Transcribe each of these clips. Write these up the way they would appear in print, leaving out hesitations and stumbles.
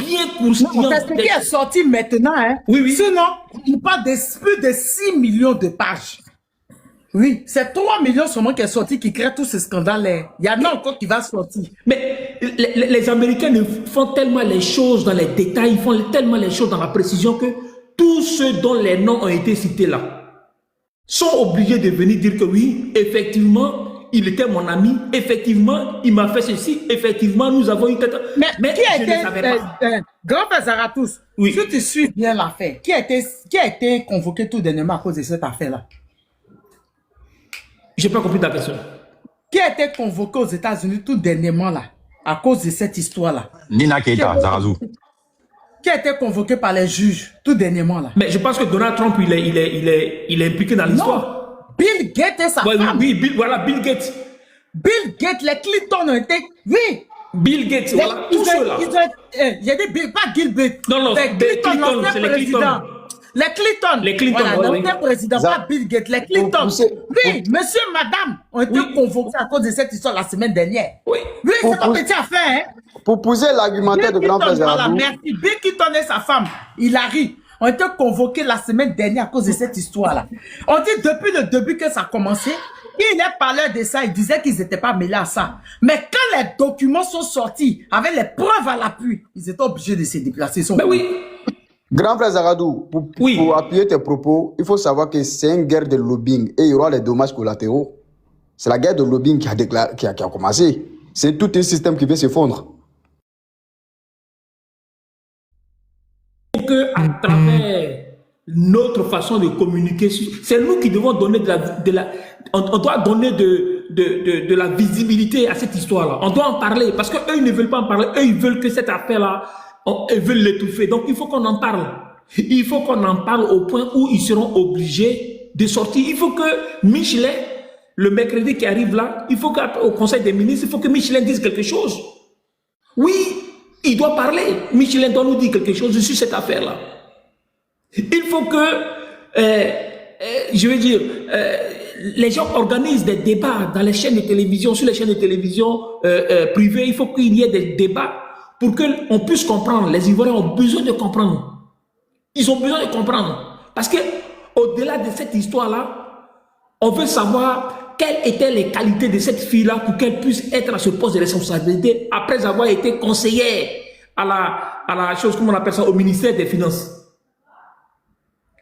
bien Non, croustillant. c'est ce qui est sorti maintenant. Hein. Oui, oui. Sinon, il parle de plus de 6 millions de pages. Oui, c'est 3 millions seulement qui est sorti qui crée tous ces scandales. Il y en a encore qui va sortir. Mais les Américains font tellement les choses dans les détails, ils font tellement les choses dans la précision que tous ceux dont les noms ont été cités là sont obligés de venir dire que oui, effectivement, il était mon ami, effectivement, il m'a fait ceci, effectivement, nous avons eu... Mais qui a je été, ne savais pas. grand frère Zaratous, Oui. si tu suis bien l'affaire, qui a été convoqué tout dernièrement à cause de cette affaire-là? Je n'ai pas compris ta question. Qui a été convoqué aux États-Unis tout dernièrement là, à cause de cette histoire-là? Nina Keita, Zarazou. Qui a été convoqué par les juges tout dernièrement là? Mais je pense que Donald Trump, il est impliqué dans l'histoire. Bill Gates et sa femme. Oui, voilà, Bill Gates. Bill Gates, les Clinton ont été... Oui. Bill Gates, voilà, tous ceux-là. J'ai dit pas Bill Gates. Non, les Clinton, c'est les Clinton. Les Clinton. Les Clinton, voilà, voilà, l'ancien président, pas Bill Gates, les Clinton. Oui, monsieur, madame ont été convoqués à cause de cette histoire la semaine dernière. Oui. Oui, c'est pas petit affaire, hein. Pour pousser l'argumentaire de grand frère Voilà, Zaradou. merci. Bill Clinton et sa femme, Hillary, ont été convoqués la semaine dernière à cause de cette histoire-là. On dit depuis le début que ça a commencé, il est parlé de ça, il disait qu'ils n'étaient pas mêlés à ça. Mais quand les documents sont sortis, avec les preuves à l'appui, ils étaient obligés de se déplacer. Mais oui. Grand frère Zaradou, pour appuyer tes propos, il faut savoir que c'est une guerre de lobbying et il y aura les dommages collatéraux. C'est la guerre de lobbying qui a commencé. C'est tout un système qui veut s'effondrer. Que à travers notre façon de communiquer, c'est nous qui devons donner on doit donner de la visibilité à cette histoire-là. On doit en parler parce que eux ils ne veulent pas en parler. Eux ils veulent que cette affaire-là, ils veulent l'étouffer. Donc il faut qu'on en parle. Il faut qu'on en parle au point où ils seront obligés de sortir. Il faut que Michelin, le mercredi qui arrive là, il faut qu'au Conseil des ministres, il faut que Michelin dise quelque chose. Oui, il doit parler. Michelin doit nous dire quelque chose sur cette affaire-là. Il faut que, je veux dire, les gens organisent des débats dans les chaînes de télévision, sur les chaînes de télévision privées. Il faut qu'il y ait des débats pour qu'on puisse comprendre. Les Ivoiriens ont besoin de comprendre. Ils ont besoin de comprendre. Parce que au-delà de cette histoire-là, on veut savoir quelles étaient les qualités de cette fille-là pour qu'elle puisse être à ce poste de responsabilité après avoir été conseillère à la chose, comment on appelle ça, au ministère des Finances.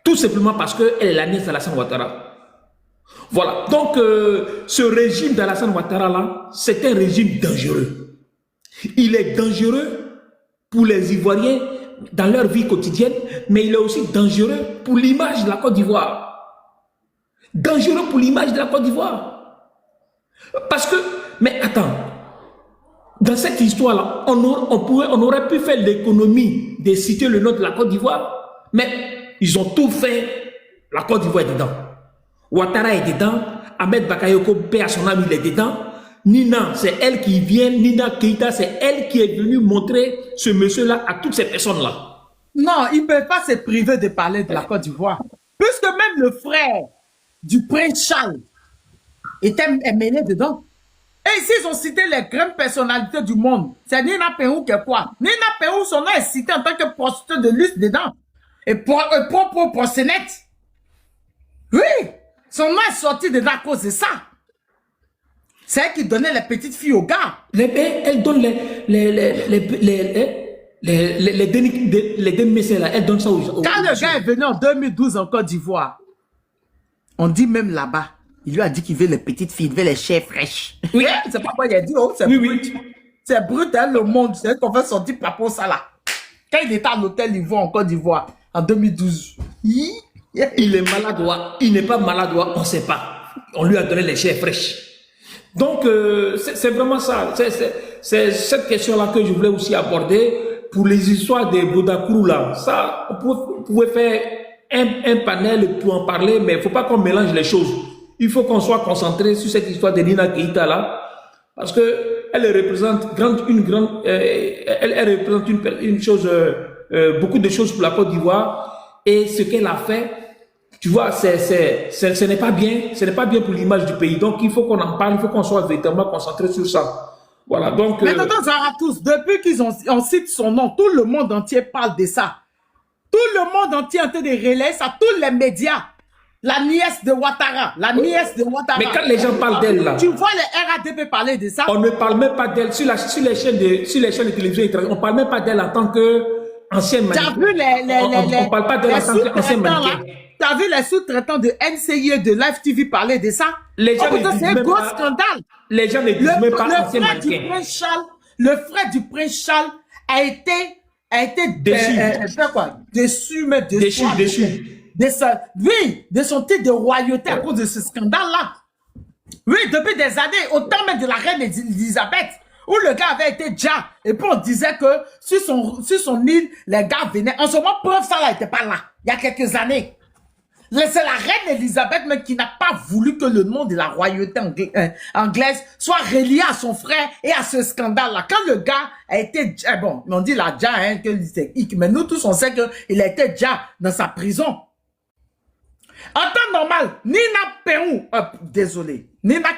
Tout simplement parce qu'elle est la nièce d'Alassane Ouattara. Voilà. Donc, ce régime d'Alassane Ouattara, là, c'est un régime dangereux. Il est dangereux pour les Ivoiriens dans leur vie quotidienne, mais il est aussi dangereux pour l'image de la Côte d'Ivoire. Dangereux pour l'image de la Côte d'Ivoire. Parce que, mais attends, dans cette histoire-là, on aurait pu faire l'économie de citer le nom de la Côte d'Ivoire, mais ils ont tout fait. La Côte d'Ivoire est dedans. Ouattara est dedans. Ahmed Bakayoko, paix à son âme, il est dedans. Nina, c'est elle qui vient. Nina Keita, c'est elle qui est venue montrer ce monsieur-là à toutes ces personnes-là. Non, ils ne peuvent pas se priver de parler de la Côte d'Ivoire. Puisque même le frère du prince Charles est mêlé dedans. Et ici, ils ont cité les grandes personnalités du monde. C'est Nina Pehou qui est quoi? Nina Pehou, son nom est cité en tant que prostituée de luxe dedans. Et propre proxénète. Oui, son nom est sorti dedans à cause de ça. C'est elle qui donnait les petites filles aux gars. Elle donne les demi-messieurs là, elle donne ça aux Quand le gars est venu en 2012 en Côte d'Ivoire, on dit même là-bas, il lui a dit qu'il veut les petites filles, il veut les chairs fraîches. Oui. C'est pas quoi il a dit, oh, c'est brut. C'est brut, hein, le monde. C'est qu'on fait sortir par ça là. Quand il était à l'hôtel Ivoire en Côte d'Ivoire, en 2012. Il est maladroit, il n'est pas maladroit, on ne sait pas. On lui a donné les chairs fraîches. Donc, c'est vraiment ça. C'est cette question-là que je voulais aussi aborder pour les histoires des Boudakourou là. Ça, on pouvait faire un panel pour en parler, mais il ne faut pas qu'on mélange les choses. Il faut qu'on soit concentré sur cette histoire de Nina Keita là, parce que elle représente elle représente une chose, beaucoup de choses pour la Côte d'Ivoire, et ce qu'elle a fait, tu vois, ce n'est pas bien, pour l'image du pays. Donc il faut qu'on en parle, il faut qu'on soit véritablement concentré sur ça. Voilà, donc... Maintenant, Zaratous, depuis on cite son nom, tout le monde entier parle de ça. Tout le monde entier est en train de relayer ça, tous les médias. La nièce de Ouattara, la nièce de Ouattara. Mais quand les gens parlent d'elle, là... Tu vois les RADP parler de ça? On ne parle même pas d'elle. Sur les chaînes de télévision, on ne parle même pas d'elle en tant qu'ancienne mannequin. Tu as vu on ne parle pas d'elle en tant qu'ancienne mannequin. Tu as vu les sous-traitants de NCI et de Live TV parler de ça? Les gens c'est un gros scandale. Les gens ne disent même pas ancien mannequin. Le frère du prince Charles a été déçu, mais déçu. De son titre de royauté à cause de ce scandale-là. Oui, depuis des années, au temps même de la reine Elisabeth, où le gars avait été déjà, et puis on disait que sur son île, les gars venaient. En ce moment, preuve, ça n'était pas là, il y a quelques années. C'est la reine Elisabeth même qui n'a pas voulu que le nom de la royauté anglaise soit relié à son frère et à ce scandale-là. Quand le gars a été, bon, on dit là déjà, hein, que c'est hic, mais nous tous on sait qu'il a été déjà dans sa prison. En temps normal, Nina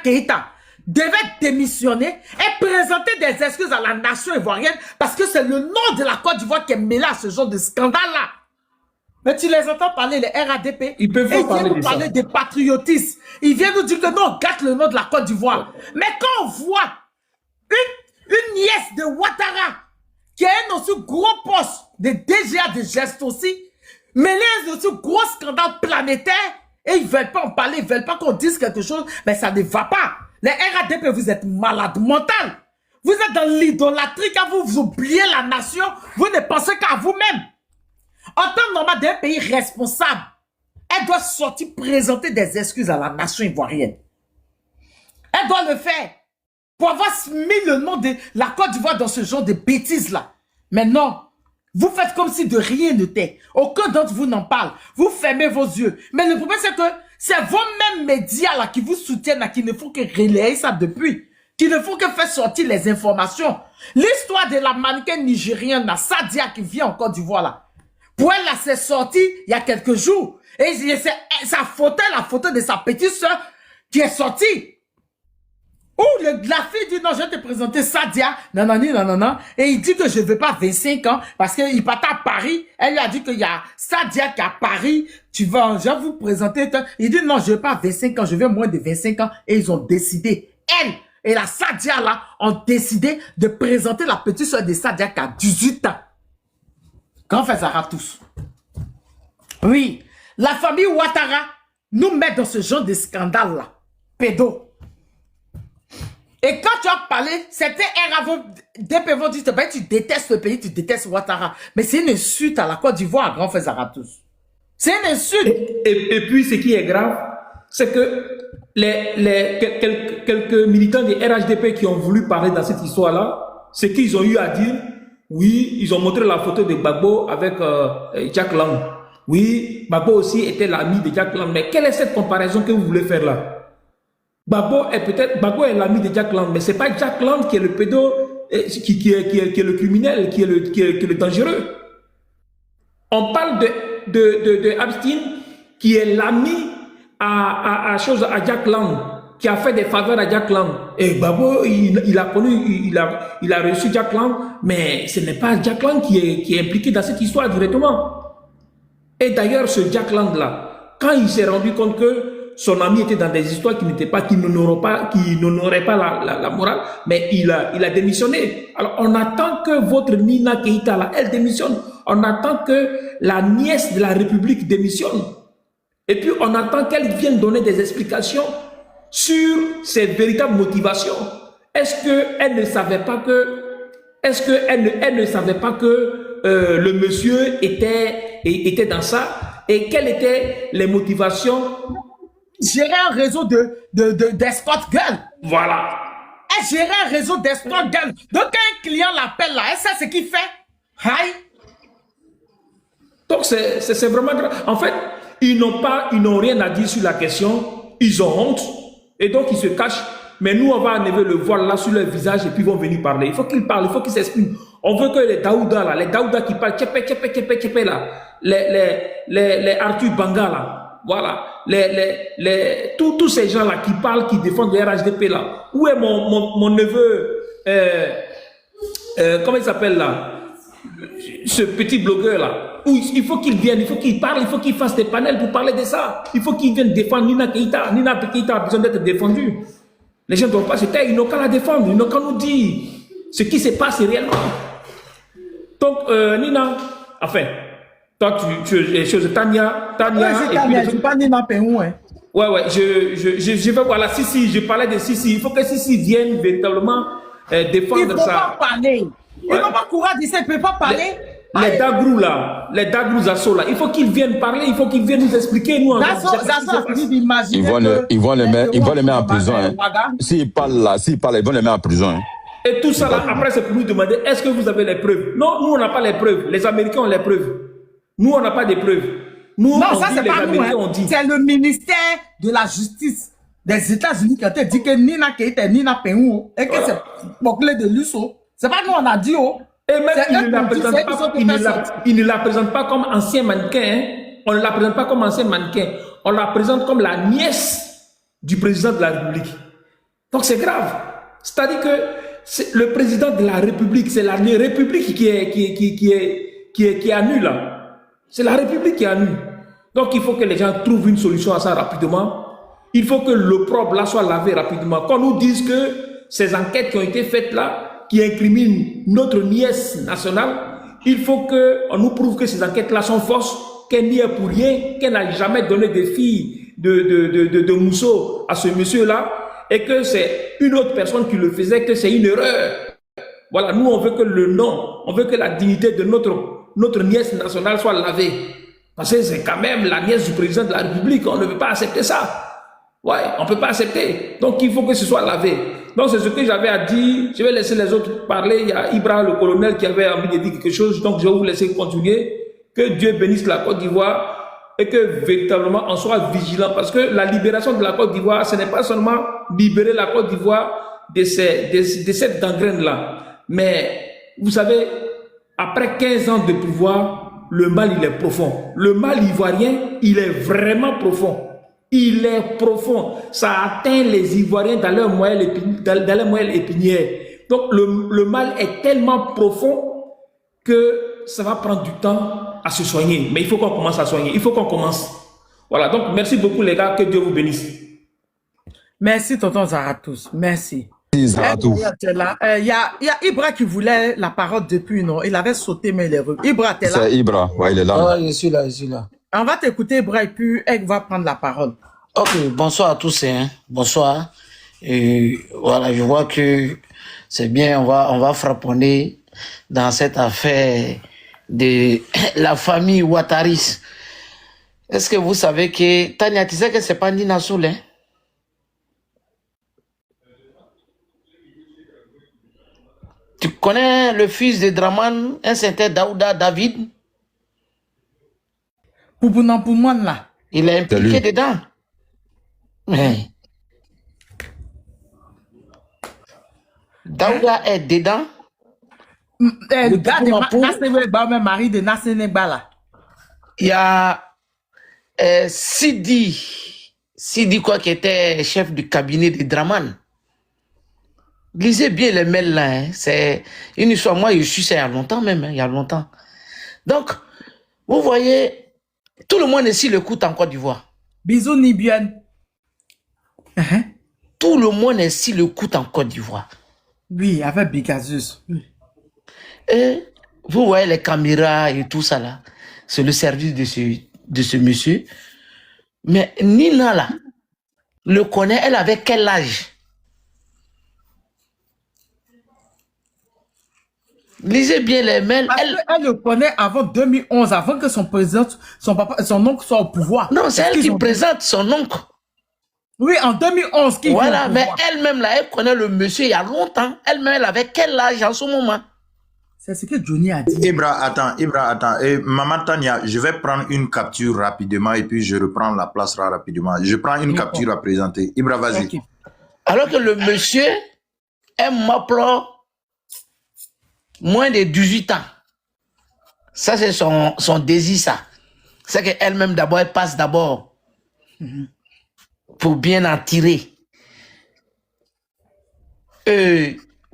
Keïta devait démissionner et présenter des excuses à la nation ivoirienne parce que c'est le nom de la Côte d'Ivoire qui est mêlé à ce genre de scandale-là. Mais tu les entends parler, les RADP, ils peuvent parler de patriotisme. Ils viennent nous dire que non, on gâte le nom de la Côte d'Ivoire. Mais quand on voit une nièce de Ouattara, qui a un aussi gros poste de DGA de geste aussi, mêlé à ce gros scandale planétaire, et ils ne veulent pas en parler, ils ne veulent pas qu'on dise quelque chose, mais ça ne va pas. Les RADP, vous êtes malades mental. Vous êtes dans l'idolâtrie quand vous oubliez la nation, vous ne pensez qu'à vous-même. En temps normal d'un pays responsable, elle doit sortir présenter des excuses à la nation ivoirienne. Elle doit le faire pour avoir mis le nom de la Côte d'Ivoire dans ce genre de bêtises-là. Mais non, vous faites comme si de rien n'était. Aucun d'entre vous n'en parle. Vous fermez vos yeux. Mais le problème, c'est que c'est vos-mêmes médias là qui vous soutiennent, là, qui ne font que relayer ça depuis. Qui ne font que faire sortir les informations. L'histoire de la mannequin nigérienne, là, Sadia, qui vient en Côte d'Ivoire, là. Pour elle, là, c'est sorti il y a quelques jours. Et c'est sa photo, la photo de sa petite soeur qui est sortie. Où la fille dit non, je vais te présenter Sadia, non. Et il dit que je ne veux pas 25 ans parce qu'il partait à Paris. Elle lui a dit qu'il y a Sadia qui est à Paris. Je vais vous présenter. Il dit non, je ne veux pas 25 ans, je veux moins de 25 ans. Et ils ont décidé, elle et la Sadia là, ont décidé de présenter la petite soeur de Sadia qui a 18 ans. Grand frère Zaratous. Oui, la famille Ouattara nous met dans ce genre de scandale-là. Pédo. Et quand tu as parlé, c'était RADP vont dire, ben, tu détestes le pays, tu détestes Ouattara. Mais c'est une insulte à la Côte d'Ivoire, grand frère Zaratous. C'est une insulte. Et puis, ce qui est grave, c'est que quelques militants des RHDP qui ont voulu parler dans cette histoire-là, ce qu'ils ont eu à dire, oui, ils ont montré la photo de Gbagbo avec Jack Lang. Oui, Gbagbo aussi était l'ami de Jack Lang. Mais quelle est cette comparaison que vous voulez faire là? Gbagbo est l'ami de Jack Lang, mais c'est pas Jack Lang qui est le pédo, qui est le criminel, qui est le dangereux. On parle de Epstein, qui est l'ami à Jack Lang, qui a fait des faveurs à Jack Lang. Et Gbagbo, il a reçu Jack Lang, mais ce n'est pas Jack Lang qui est impliqué dans cette histoire directement. Et d'ailleurs, ce Jack Lang là, quand il s'est rendu compte que son ami était dans des histoires qui n'honoraient pas la morale, mais il a démissionné. Alors, on attend que votre Nina Keïta là, elle démissionne. On attend que la nièce de la République démissionne. Et puis, on attend qu'elle vienne donner des explications sur ses véritables motivations. Est-ce qu'elle ne savait pas que, le monsieur était dans ça? Et quelles étaient les motivations? Gérer un réseau d'escort girl. Voilà. Elle gérait un réseau d'escort girl. Donc, quand un client l'appelle là, elle sait ce qu'il fait. Hi. Donc, c'est vraiment grave. En fait, ils n'ont rien à dire sur la question. Ils ont honte. Et donc, ils se cachent. Mais nous, on va enlever le voile là sur leur visage et puis ils vont venir parler. Il faut qu'ils parlent, il faut qu'ils s'expriment. On veut que les Daouda là, les Daouda qui parlent, tchépé là, les Arthur Banga là, voilà, tous ces gens là qui parlent, qui défendent les RHDP là. Où est mon neveu comment il s'appelle là, ce petit blogueur là, où il faut qu'il vienne, il faut qu'il parle, il faut qu'il fasse des panels pour parler de ça. Il faut qu'il vienne défendre Nina Keïta. Nina Keïta a besoin d'être défendue. Les gens ne doivent pas se taire, ils n'ont qu'à la défendre, ils n'ont qu'à nous dire ce qui se passe réellement. Donc, Nina, enfin, toi, tu les choses, Tania, je ne pas Nina Peou, hein. Ouais, je vais voir là, Sissi, je parlais de Sissi. Il faut que Sissi vienne véritablement défendre ça. Il ne peut pas parler. Il ne peut pas courir d'ici, il ne peut pas parler. Les Dagrou là, les Dagrou Zasso là, il faut qu'ils viennent parler, il faut qu'ils viennent nous expliquer. Nous, ils vont les mettre en prison. Hein. S'ils parlent là, ils vont les mettre en prison. Hein. Et tout ça là, après c'est pour nous demander, est-ce que vous avez les preuves? Non, nous on n'a pas les preuves. Les Américains ont les preuves. Nous on n'a pas de preuves. Nous, non, ça c'est pas nous. Hein. C'est le ministère de la Justice des États-Unis qui a dit que Nina Keïta est Nina Peou et que c'est Boclé de Lusso. C'est pas nous on a dit. Oh. Et même il ne la présente pas comme ancien mannequin. Hein. On ne la présente pas comme ancien mannequin. On la présente comme la nièce du président de la République. Donc c'est grave. C'est-à-dire que le président de la République, c'est la République qui est à nu là. C'est la République qui est à nu. Donc il faut que les gens trouvent une solution à ça rapidement. Il faut que l'opprobre là soit lavé rapidement. Qu'on nous dise que ces enquêtes qui ont été faites là, qui incriminent notre nièce nationale, il faut qu'on nous prouve que ces enquêtes-là sont fausses, qu'elle n'y est pour rien, qu'elle n'a jamais donné des filles de Mousseau à ce monsieur-là, et que c'est une autre personne qui le faisait, que c'est une erreur. Voilà, nous on veut que le nom, on veut que la dignité de notre nièce nationale soit lavée. Parce que c'est quand même la nièce du président de la République, on ne veut pas accepter ça. Ouais, on ne peut pas accepter. Donc il faut que ce soit lavé. Donc c'est ce que j'avais à dire. Je vais laisser les autres parler. Il y a Ibra, le colonel, qui avait envie de dire quelque chose. Donc je vais vous laisser continuer. Que Dieu bénisse la Côte d'Ivoire et que véritablement on soit vigilant. Parce que la libération de la Côte d'Ivoire, ce n'est pas seulement libérer la Côte d'Ivoire de cette gangrène-là. Mais vous savez, après 15 ans de pouvoir, le mal il est profond. Le mal ivoirien, il est vraiment profond. Il est profond. Ça atteint les Ivoiriens dans leur moelle épinière. Donc le mal est tellement profond que ça va prendre du temps à se soigner. Mais il faut qu'on commence à soigner. Il faut qu'on commence. Voilà. Donc merci beaucoup les gars. Que Dieu vous bénisse. Merci tonton Zaratous. Merci. Il y a Ibra qui voulait la parole depuis, non? Il avait sauté, mais il est revenu. Ibra, t'es là? C'est Ibra. Ouais, il est là. Ouais, je suis là. On va t'écouter, Ibra, et puis elle va prendre la parole. Ok, bonsoir à tous. Hein. Bonsoir. Et voilà, je vois que c'est bien, on va frapponner dans cette affaire de la famille Ouattaris. Est-ce que vous savez que, Tania, tu sais que c'est pas Nina Soul, hein? Tu connais le fils de Draman, un certain Daouda David? Poubounampoumouane là. Il est impliqué dedans. Mais Daouda est dedans. Le gars de Marie de Nassenegba là. Il y a Sidi quoi qui était chef du cabinet de Draman. Lisez bien les mails là. Hein. C'est une histoire. Moi, je suis ça il y a longtemps même. Hein, il y a longtemps. Donc, vous voyez, tout le monde ici l'écoute en Côte d'Ivoire. Bisous Nibian. Tout le monde ici l'écoute en Côte d'Ivoire. Oui, avec Bigazus. Et vous voyez les caméras et tout ça là. C'est le service de ce monsieur. Mais Nina là, le connaît, elle avait quel âge? Lisez bien les mails. Elle le connaît avant 2011, avant que son président, son oncle soit au pouvoir. Non, c'est elle qui présente son oncle. Oui, en 2011. Voilà, mais elle-même là, elle connaît le monsieur il y a longtemps. Elle-même, elle avait quel âge en ce moment? C'est ce que Johnny a dit. Ibra, attends. Et Maman Tania, je vais prendre une capture rapidement et puis je reprends la place rapidement. Je prends une capture à présenter. Ibra, vas-y. Okay. Alors que le monsieur est m'appelant moins de 18 ans. Ça, c'est son désir, ça. C'est qu'elle-même, d'abord, elle passe d'abord pour bien en tirer.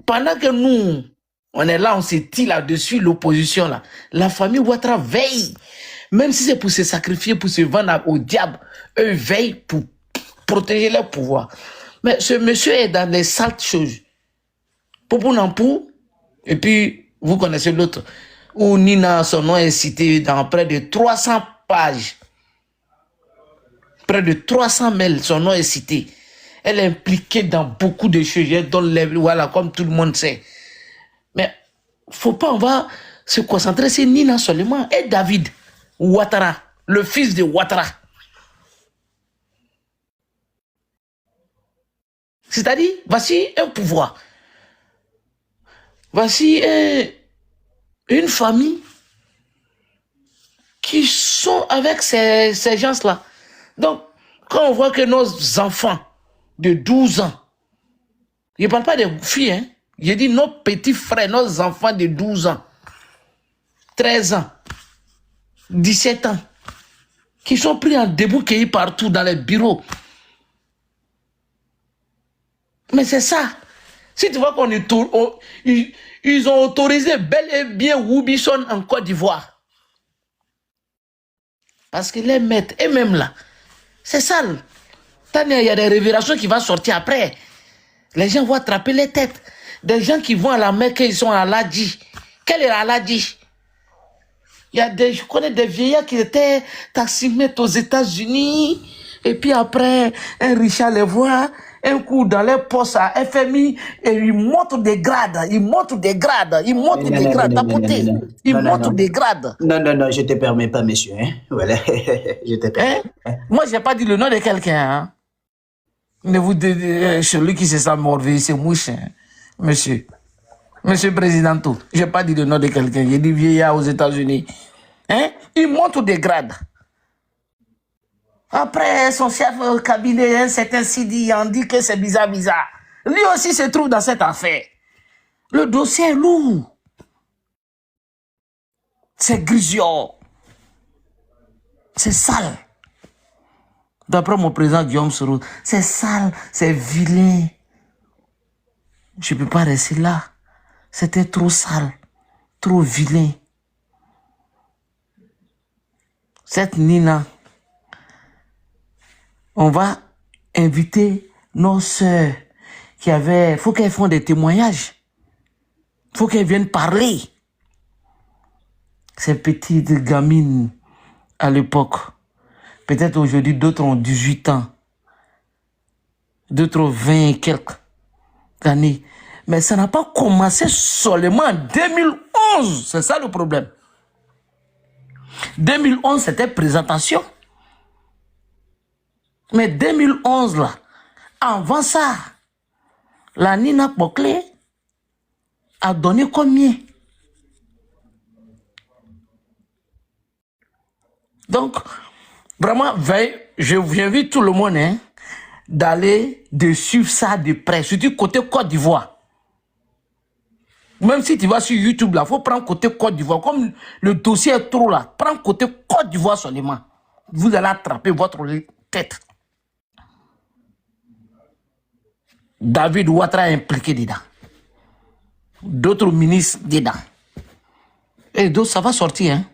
pendant que nous, on est là, on s'est dit là-dessus, l'opposition là, la famille Ouattara veille. Même si c'est pour se sacrifier, pour se vendre au diable, eux veillent pour protéger leur pouvoir. Mais ce monsieur est dans les sales choses. Popo Nampou, et puis vous connaissez l'autre, où Nina, son nom est cité dans près de 300 pages. Près de 300 mails, son nom est cité. Elle est impliquée dans beaucoup de choses, voilà, comme tout le monde sait. Mais faut pas, on va se concentrer sur Nina seulement et David Ouattara, le fils de Ouattara. C'est-à-dire, voici un pouvoir. Voici une famille qui sont avec ces gens-là. Donc, quand on voit que nos enfants de 12 ans, je ne parle pas des filles, hein, je dis nos petits frères, nos enfants de 12 ans, 13 ans, 17 ans, qui sont pris en débouquet partout dans les bureaux. Mais c'est ça. Si tu vois qu'on est ils ont autorisé bel et bien Wubison en Côte d'Ivoire. Parce que les maîtres, et même là, c'est sale. Il y a des révélations qui vont sortir après. Les gens vont attraper les têtes. Des gens qui vont à la Mecque, ils sont à l'Adji. Quel est l'Adji? Je connais des vieillards qui étaient taximètres aux États-Unis. Et puis après, un Richard les voit, un coup dans les postes à FMI, et il monte des grades, il monte des grades, il monte des grades, tapoter, il monte des grades. Non, je te permets pas, monsieur. Hein? Voilà, je te permets. Hein? Moi, j'ai pas dit le nom de quelqu'un. Hein? Ne vous celui qui se sent morvé, c'est mouche, hein? Monsieur. Monsieur Président, j'ai pas dit le nom de quelqu'un, j'ai dit vieillard aux États-Unis. Hein? Il monte des grades. Après, son chef cabinet, un certain Sidi, on dit que c'est bizarre. Lui aussi se trouve dans cette affaire. Le dossier est lourd. C'est grisillon. C'est sale. D'après mon président Guillaume Soro, c'est sale, c'est vilain. Je ne peux pas rester là. C'était trop sale, trop vilain. Cette Nina, on va inviter nos sœurs qui avaient... Il faut qu'elles fassent des témoignages. Il faut qu'elles viennent parler. Ces petites gamines à l'époque. Peut-être aujourd'hui, d'autres ont 18 ans. D'autres ont 20 et quelques années. Mais ça n'a pas commencé seulement en 2011. C'est ça le problème. 2011, c'était présentation. Mais 2011, là, avant ça, la Nina Poclé a donné combien? Donc, vraiment, j'invite tout le monde hein, d'aller de suivre ça de près, surtout côté Côte d'Ivoire. Même si tu vas sur YouTube, là, il faut prendre côté Côte d'Ivoire. Comme le dossier est trop là, prends côté Côte d'Ivoire seulement. Vous allez attraper votre tête. David Ouattara est impliqué dedans. D'autres ministres dedans. Et d'autres, ça va sortir. Hein.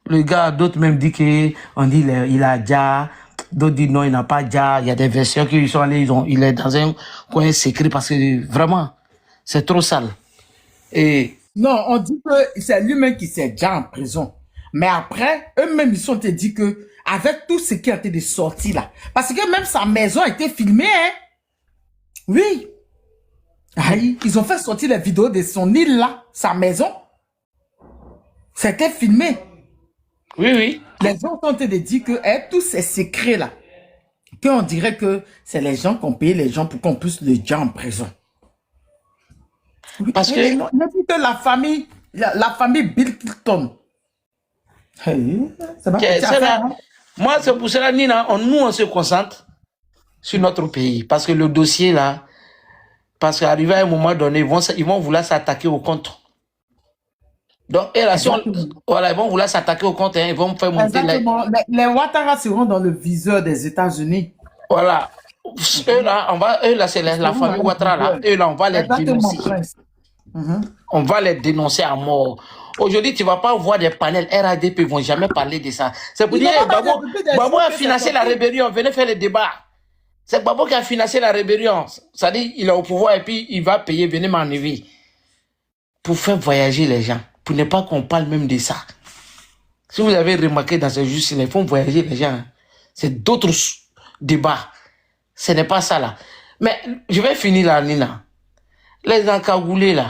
Le gars, d'autres même disent qu'on dit il a déjà. D'autres disent non, il n'a pas déjà. Il y a des versions qui sont allés, il est dans un coin secret parce que vraiment, c'est trop sale. Et non, on dit que c'est lui-même qui s'est déjà en prison. Mais après, eux-mêmes, ils sont dit que avec tout ce qui a été sorti là, parce que même sa maison a été filmée, hein. Oui. Aïe, ils ont fait sortir les vidéos de son île là, sa maison. C'était filmé. oui. Les gens ont dit que tous ces secrets là, qu'on dirait que c'est les gens qui ont payé les gens pour qu'on puisse les dire en prison. Parce que la famille Bill Clinton. Hey, moi, c'est pour cela, Nina, nous, on se concentre sur notre pays. Parce que le dossier, là, parce qu'arrivé à un moment donné, ils vont vouloir s'attaquer au compte. Donc, et là, voilà, ils vont vouloir s'attaquer au compte, hein, ils vont faire monter les Ouattara seront dans le viseur des États-Unis. Voilà. eux là, c'est la famille Ouattara là. Eux là, on va les dénoncer. On va les dénoncer à mort. Aujourd'hui, tu ne vas pas voir des panels RADP, ils ne vont jamais parler de ça. C'est pour dire, Babo a financé la rébellion, venez faire le débat. C'est Babo qui a financé la rébellion. C'est-à-dire, il est au pouvoir et puis il va payer, venez m'enlever. Pour faire voyager les gens, pour ne pas qu'on parle même de ça. Si vous avez remarqué dans ce juste, ils font voyager les gens. C'est d'autres débats. Ce n'est pas ça là. Mais je vais finir là, Nina. Les encagoulés là.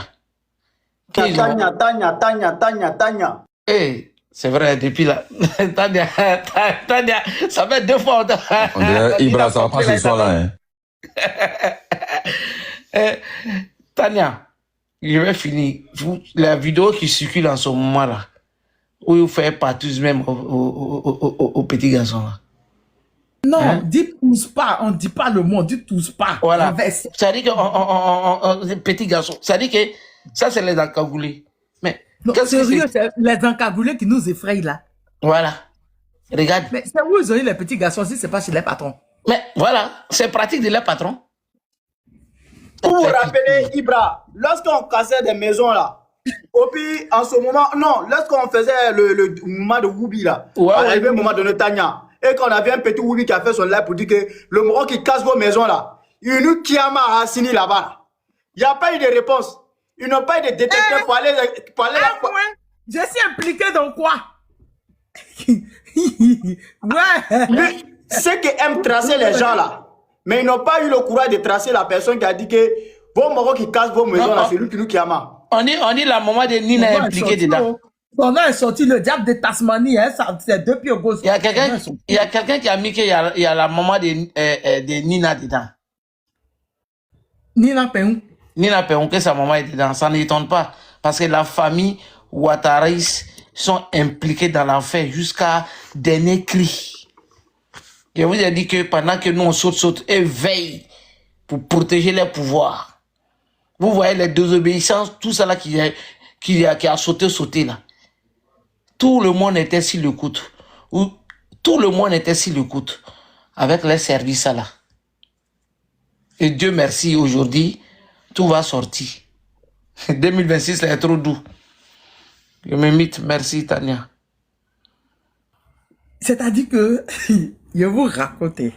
Tanya. Eh, c'est vrai, depuis là. Tania, ça fait 2 fois. On dirait Ibra, ça va pas ce soir là. Tania, je vais finir. La vidéo qui circule en ce moment là, où vous faites partout même aux petits garçons là. Non, hein? Dis tous pas, on ne dit pas le mot, dit tous pas. Voilà. Ça dit que petits garçons, ça dit que ça c'est les encagoulés. Mais sérieux, c'est les encagoulés qui nous effrayent là. Voilà. Regarde. Mais c'est où ils ont eu les petits garçons si c'est pas chez les patrons? Mais voilà, c'est pratique de les patrons. Pour vous rappeler, Ibra, lorsqu'on cassait des maisons là, et puis en ce moment, non, lorsqu'on faisait le mouvement de Woubi là, arrivé au moment de Netanya, et qu'on avait un petit Woubi qui a fait son live pour dire que le Moron qui casse vos maisons là, il nous Kiama a signé là-bas. Il n'y a pas eu de réponse. Ils n'ont pas eu de détecteur pour aller là. Je suis impliqué dans quoi? Ouais. Ceux qui aiment tracer les gens là, mais ils n'ont pas eu le courage de tracer la personne qui a dit que vos Moron qui cassent vos maisons là, c'est lui qui nous Kiama. On dit la maman de Nina est impliquée dedans. Son nom est sorti le diable de Tasmanie, hein, c'est 2 pieds au gauche. Il y a quelqu'un qui a mis qu'il y a la maman de Nina dedans. Nina Peung. Nina Peung, que sa maman est dedans, ça n'étonne pas. Parce que la famille Ouattaris sont impliqués dans l'affaire jusqu'à dernier cri. Je vous ai dit que pendant que nous on saute et veille pour protéger les pouvoirs. Vous voyez les désobéissances, tout ça là qui a sauté là. Tout le monde était sur le coude. Tout le monde était sur le coude avec les services là. Et Dieu merci, aujourd'hui, tout va sortir. 2026, là, est trop doux. Je me mythe. Merci, Tania. C'est-à-dire que, je vais vous raconter.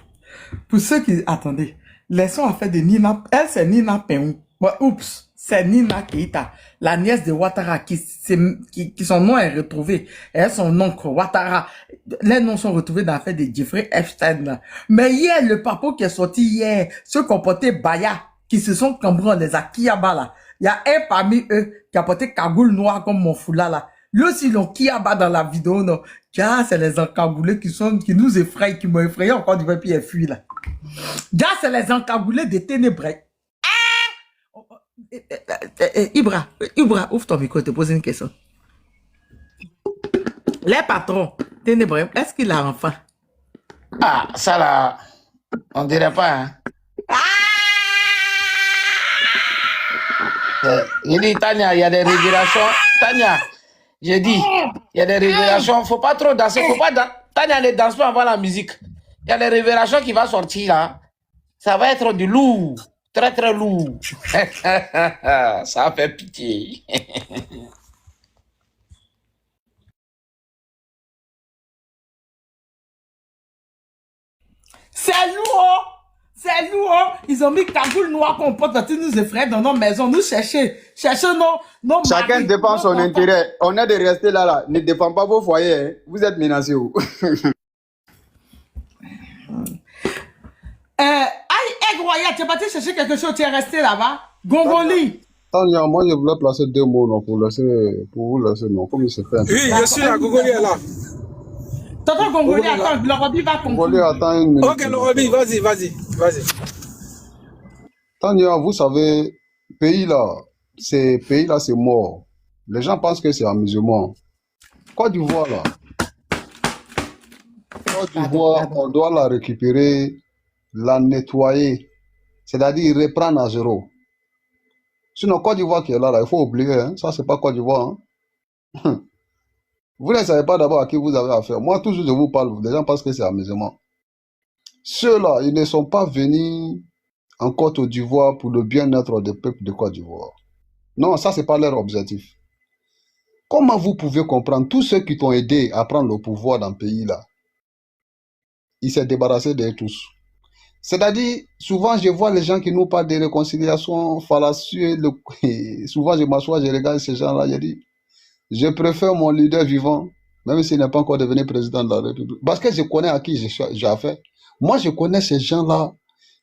Pour ceux qui... Attendez. Laissons en fait de Nina... Elle, c'est Nina Peung. Oups. C'est Nina Keita, la nièce de Ouattara, qui son nom est retrouvé. Et son oncle, Ouattara. Les noms sont retrouvés dans l'affaire de Jeffrey Epstein. Mais hier, le papo qui est sorti hier, ceux qui ont porté Baya, qui se sont cambrés les Akiyaba là. Il y a un parmi eux qui a porté cagoule noire comme mon foulard là. Lui aussi, ils l'ont Kiyaba dans la vidéo, non. Tiens, c'est les encagoulés qui nous effrayent, qui m'ont effrayé encore du puis ils fuient là. Tiens, c'est les encagoulés des ténébreux. Ibra, ouvre ton micro, je te pose une question. Les patrons, ténébreux, est-ce qu'il a enfant? Ah, ça là, on dirait pas, hein. Il dit, Tania, il y a des régulations. Tania, j'ai dit, il y a des révélations. Faut pas trop danser. Faut pas Tania ne danse pas avant la musique. Il y a des révélations qui vont sortir là. Ça va être du lourd. Très, très lourd. Ça fait pitié. C'est lourd. C'est lourd. Ils ont mis cagoule noire qu'on porte dans nos effrayer dans nos maisons. Nous cherchons nos chacun maris, défend son intérêt. On est de rester là. Ne défend pas vos foyers. Hein. Vous êtes menacés. Roya, tu es parti chercher quelque chose, tu es resté là-bas. Gongoli. Tania, moi je voulais placer 2 mots non, pour vous laisser non. Comme il se fait. Oui, je suis là, Gongoli est là. Tonton Gongoli, attends, le Robi va conclure. Gongoli, attends une minute. Ok, le Robi, vas-y. Tania, vous savez, pays là, c'est mort. Les gens pensent que c'est amusement. Côte d'Ivoire là. Côte d'Ivoire, on doit la récupérer, la nettoyer. C'est-à-dire reprendre à zéro. Sinon, Côte d'Ivoire qui est là, il faut oublier. Hein. Ça, c'est pas Côte d'Ivoire. Hein. Vous ne savez pas d'abord à qui vous avez affaire. Moi, toujours, je vous parle. Les gens pensent que c'est amusement. Ceux-là, ils ne sont pas venus en Côte d'Ivoire pour le bien-être des peuples de Côte d'Ivoire. Non, ça, c'est pas leur objectif. Comment vous pouvez comprendre tous ceux qui t'ont aidé à prendre le pouvoir dans le pays-là? Ils s'est débarrassé d'eux tous. C'est-à-dire, souvent, je vois les gens qui nous parlent de réconciliation fallacieuses. Souvent, je m'assois, je regarde ces gens-là, je dis, je préfère mon leader vivant, même s'il n'est pas encore devenu président de la République. Parce que je connais à qui j'ai affaire. Moi, je connais ces gens-là.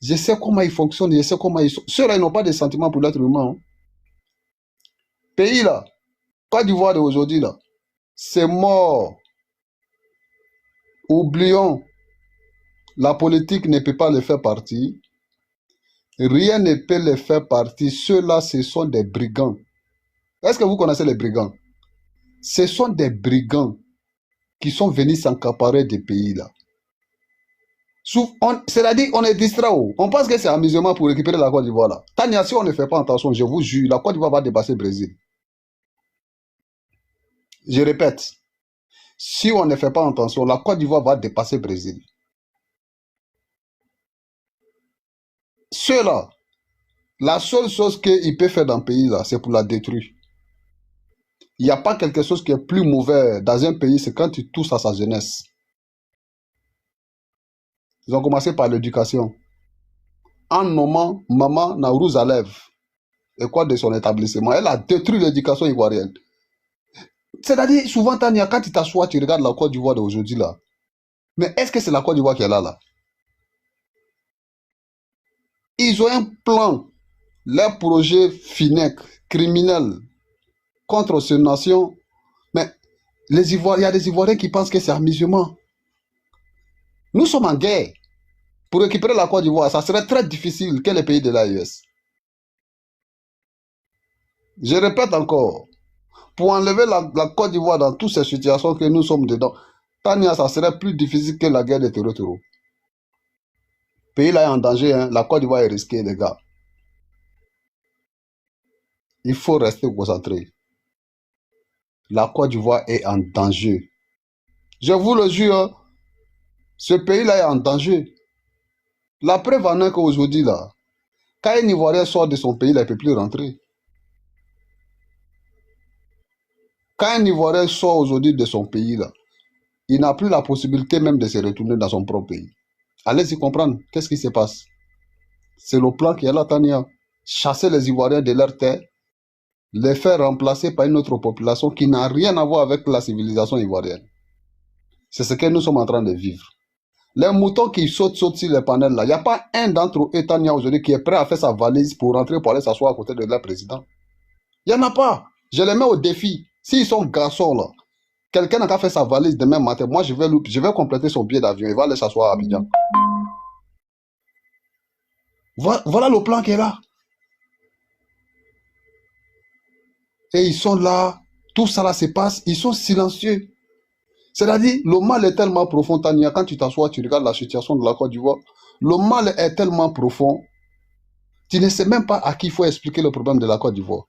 Je sais comment ils fonctionnent, je sais comment ils sont. Ceux-là, ils n'ont pas de sentiments pour l'être humain. Hein. Pays là, Côte d'Ivoire d'aujourd'hui là, c'est mort. Oublions, la politique ne peut pas les faire partie. Rien ne peut les faire partie. Ceux-là, ce sont des brigands. Est-ce que vous connaissez les brigands? Ce sont des brigands qui sont venus s'accaparer des pays là. C'est-à-dire, on est distrait. On pense que c'est amusement pour récupérer la Côte d'Ivoire là. Tania, si on ne fait pas attention, je vous jure, la Côte d'Ivoire va dépasser le Brésil. Je répète, si on ne fait pas attention, la Côte d'Ivoire va dépasser le Brésil. Ceux-là, la seule chose qu'ils peuvent faire dans le pays là, c'est pour la détruire. Il n'y a pas quelque chose qui est plus mauvais dans un pays, c'est quand tu touches à sa jeunesse. Ils ont commencé par l'éducation. En nommant Maman Naourou Zalev, école de son établissement, elle a détruit l'éducation ivoirienne. C'est-à-dire, souvent, Tania, quand tu t'assois, tu regardes la Côte d'Ivoire d'aujourd'hui là. Mais est-ce que c'est la Côte d'Ivoire qui est là? Ils ont un plan, leur projet FINEC, criminel, contre ces nations. Mais il y a des Ivoiriens qui pensent que c'est amusement. Nous sommes en guerre. Pour récupérer la Côte d'Ivoire, ça serait très difficile que les pays de l'AES. Je répète encore, pour enlever la Côte d'Ivoire dans toutes ces situations que nous sommes dedans, Tania, ça serait plus difficile que la guerre de terreau. Le pays là est en danger, hein. La Côte d'Ivoire est risquée, les gars. Il faut rester concentré. La Côte d'Ivoire est en danger. Je vous le jure, hein, ce pays-là est en danger. La preuve en est qu'aujourd'hui, là, quand un Ivoirien sort de son pays, là, il ne peut plus rentrer. Quand un Ivoirien sort aujourd'hui de son pays, là, il n'a plus la possibilité même de se retourner dans son propre pays. Allez-y comprendre, qu'est-ce qui se passe? C'est le plan qui est là, Tania. Chasser les Ivoiriens de leur terre, les faire remplacer par une autre population qui n'a rien à voir avec la civilisation ivoirienne. C'est ce que nous sommes en train de vivre. Les moutons qui sautent sur les panels là, il n'y a pas un d'entre eux, Tania, aujourd'hui, qui est prêt à faire sa valise pour rentrer, pour aller s'asseoir à côté de leur président. Il n'y en a pas. Je les mets au défi. S'ils sont garçons là, quelqu'un n'a qu'à faire sa valise demain matin, moi je vais compléter son billet d'avion, il va aller s'asseoir à Abidjan. Voilà le plan qui est là. Et ils sont là, tout ça là se passe, ils sont silencieux. C'est-à-dire, le mal est tellement profond, Tania, quand tu t'assois, tu regardes la situation de la Côte d'Ivoire, le mal est tellement profond, tu ne sais même pas à qui il faut expliquer le problème de la Côte d'Ivoire.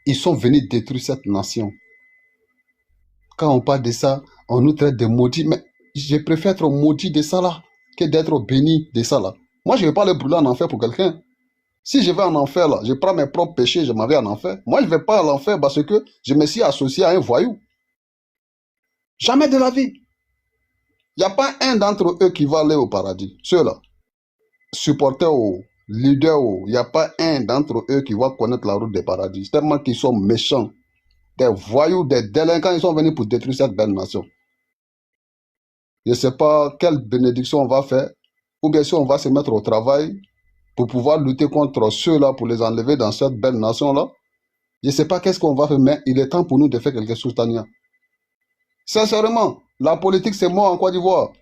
Ils sont venus détruire cette nation. Quand on parle de ça, on nous traite de maudits, mais je préfère être maudit de ça là, que d'être béni de ça là. Moi, je ne vais pas le brûler en enfer pour quelqu'un. Si je vais en enfer, là, je prends mes propres péchés, je m'en vais en enfer. Moi, je ne vais pas en enfer parce que je me suis associé à un voyou. Jamais de la vie. Il n'y a pas un d'entre eux qui va aller au paradis. Ceux-là, supporters ou leaders, il n'y a pas un d'entre eux qui va connaître la route du paradis. Tellement qu'ils sont méchants. Des voyous, des délinquants, ils sont venus pour détruire cette belle nation. Je ne sais pas quelle bénédiction on va faire, ou bien si on va se mettre au travail pour pouvoir lutter contre ceux-là, pour les enlever dans cette belle nation-là. Je ne sais pas qu'est-ce qu'on va faire, mais il est temps pour nous de faire quelque chose, Tania. Sincèrement, la politique, c'est mort en Côte d'Ivoire.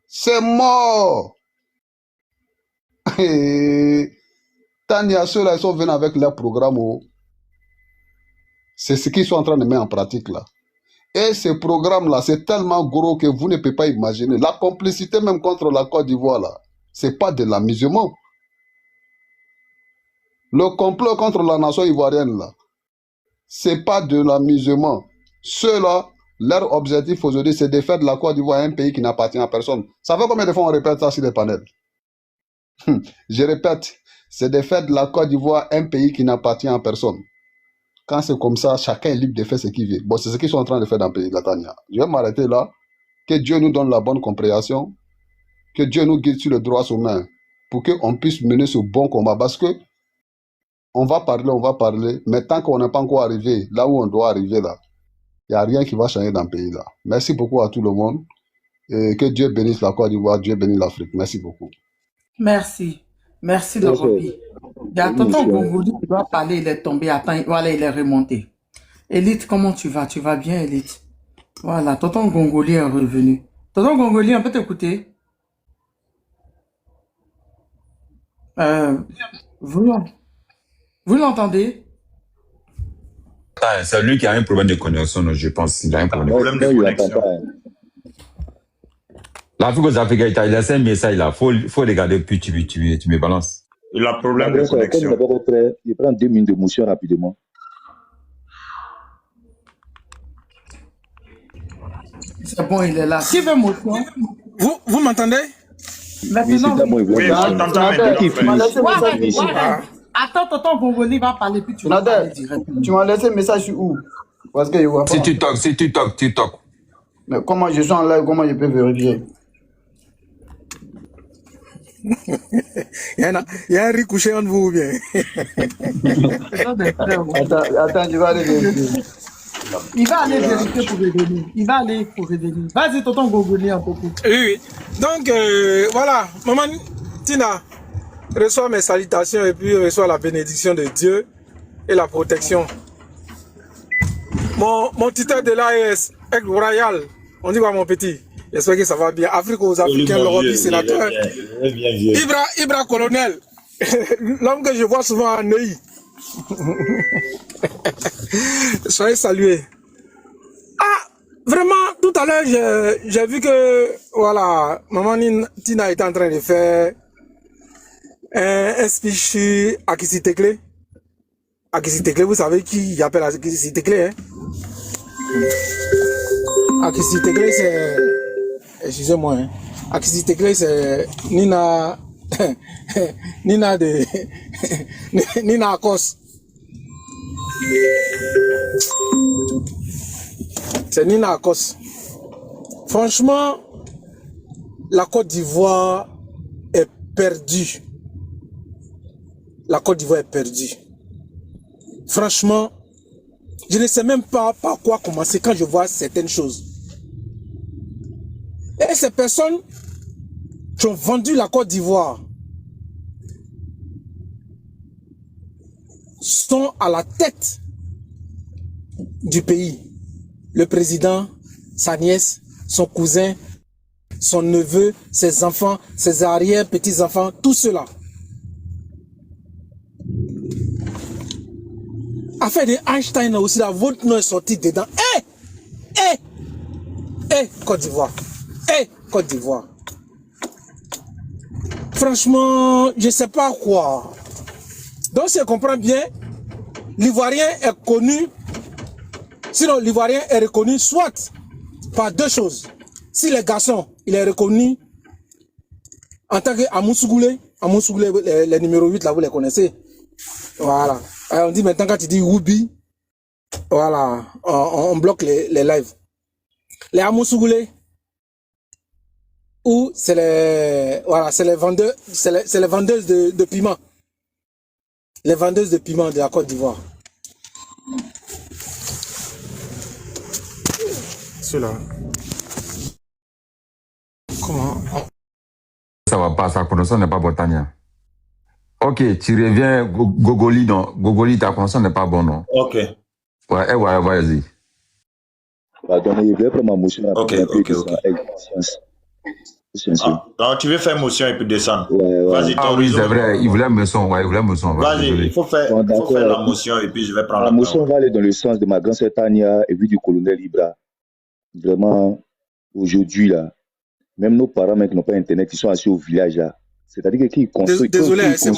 C'est mort. Tania, ceux-là, ils sont venus avec leur programme. C'est ce qu'ils sont en train de mettre en pratique là. Et ce programme-là, c'est tellement gros que vous ne pouvez pas imaginer. La complicité même contre la Côte d'Ivoire, là, c'est pas de l'amusement. Le complot contre la nation ivoirienne, là, c'est pas de l'amusement. Ceux-là, Leur objectif aujourd'hui, c'est de faire de la Côte d'Ivoire un pays qui n'appartient à personne. Ça fait combien de fois on répète ça sur les panels? Je répète, c'est de faire de la Côte d'Ivoire un pays qui n'appartient à personne. Quand c'est comme ça, chacun est libre de faire ce qu'il veut. Bon, c'est ce qu'ils sont en train de faire dans le pays de la Tania. Je vais m'arrêter là. Que Dieu nous donne la bonne compréhension. Que Dieu nous guide sur le droit chemin. Pour qu'on puisse mener ce bon combat. Parce que on va parler. Mais tant qu'on n'est pas encore arrivé là où on doit arriver là, il n'y a rien qui va changer dans le pays là. Merci beaucoup à tout le monde. Et que Dieu bénisse la Côte d'Ivoire, Dieu bénisse l'Afrique. Merci beaucoup. Merci. Merci de Roby. Il y a tonton Gongouli qui doit parler, il est tombé. Attends, voilà, il est remonté. Élite, comment tu vas? Tu vas bien, Élite? Voilà, tonton Gongouli est revenu. Tonton Gongouli, on peut t'écouter? Vous l'entendez? C'est lui qui a un problème de connexion, je pense. Il a un problème de connexion. L'Afrique aux Africains, il a laissé un message là. Faut regarder, puis tu me balances. Il a problème de connexion. Il prend 2 minutes de motion rapidement. C'est bon, il est là. Qui veut motion? Vous m'entendez? Maintenant, oui, on t'entend maintenant. Attends, tonton Gongouli va parler, puis tu vas parler directement. Tu m'as laissé un message sur où? Parce que je vois pas. Si tu toques. Mais comment je suis en live, comment je peux vérifier? Il y a un riz couché entre vous ou bien? Attends, je vais aller vérifier. Il va aller vérifier pour revenir. Vas-y, tonton Gongouli, un peu plus. Oui. Donc, voilà. Maman Tina reçoit mes salutations et puis reçoit la bénédiction de Dieu et la protection. Mon titre de l'AES, Aigle Royal, on dit quoi mon petit? J'espère que ça va bien. Afrique aux Africains, l'Europe, sénateur. Ibra colonel. L'homme que je vois souvent à Neuilly. Soyez salués. Ah, vraiment, tout à l'heure, j'ai vu que, voilà, maman Tina était en train de faire un speech sur Akissi Tekle. Akissi Tekle, vous savez qui appelle Akissi Tekle, hein? Akissi Tekle, c'est... Excusez-moi, hein. Akissi Tekle, c'est Nina de... Nina Akos. C'est Nina Akos. Franchement, la Côte d'Ivoire est perdue. La Côte d'Ivoire est perdue. Franchement, je ne sais même pas par quoi commencer quand je vois certaines choses. Et ces personnes qui ont vendu la Côte d'Ivoire sont à la tête du pays. Le président, sa nièce, son cousin, son neveu, ses enfants, ses arrière-petits-enfants, tout cela. Affaire de Einstein aussi, là, votre nom est sorti dedans. Côte d'Ivoire. Côte d'Ivoire. Franchement, je ne sais pas quoi. Donc, si je comprends bien, l'Ivoirien est connu, sinon l'Ivoirien est reconnu soit par 2 choses. Si le garçon, il est reconnu en tant qu'Amoussougoulé, les numéros 8, là, vous les connaissez. Voilà. Alors, on dit maintenant, quand tu dis Woubi, voilà, on bloque les lives. Les Amoussougoulé, ou c'est les, voilà, c'est les vendeurs, c'est les vendeuses de piment. Les vendeuses de piment de la Côte d'Ivoire. Ceux-là. Comment? Ça va pas, sa connaissance n'est pas bonne, Tania. Ok, tu reviens, Gogoli, non. Gogoli, ta connaissance n'est pas bonne, non. Ok. Ouais, vas-y. Pardon, je vais prendre ma motion. Ok. Donc, tu veux faire motion et puis descendre. Vas-y, ah oui, c'est vrai, il voulait motion, Vas-y, il faut faire la motion et puis je vais prendre la motion va aller dans le sens de ma grande-sœur Tania et puis du colonel Ibra. Vraiment, aujourd'hui, là, même nos parents, qui n'ont pas Internet, ils sont assis au village, là. C'est-à-dire qu'ils construisent. Désolé, c'est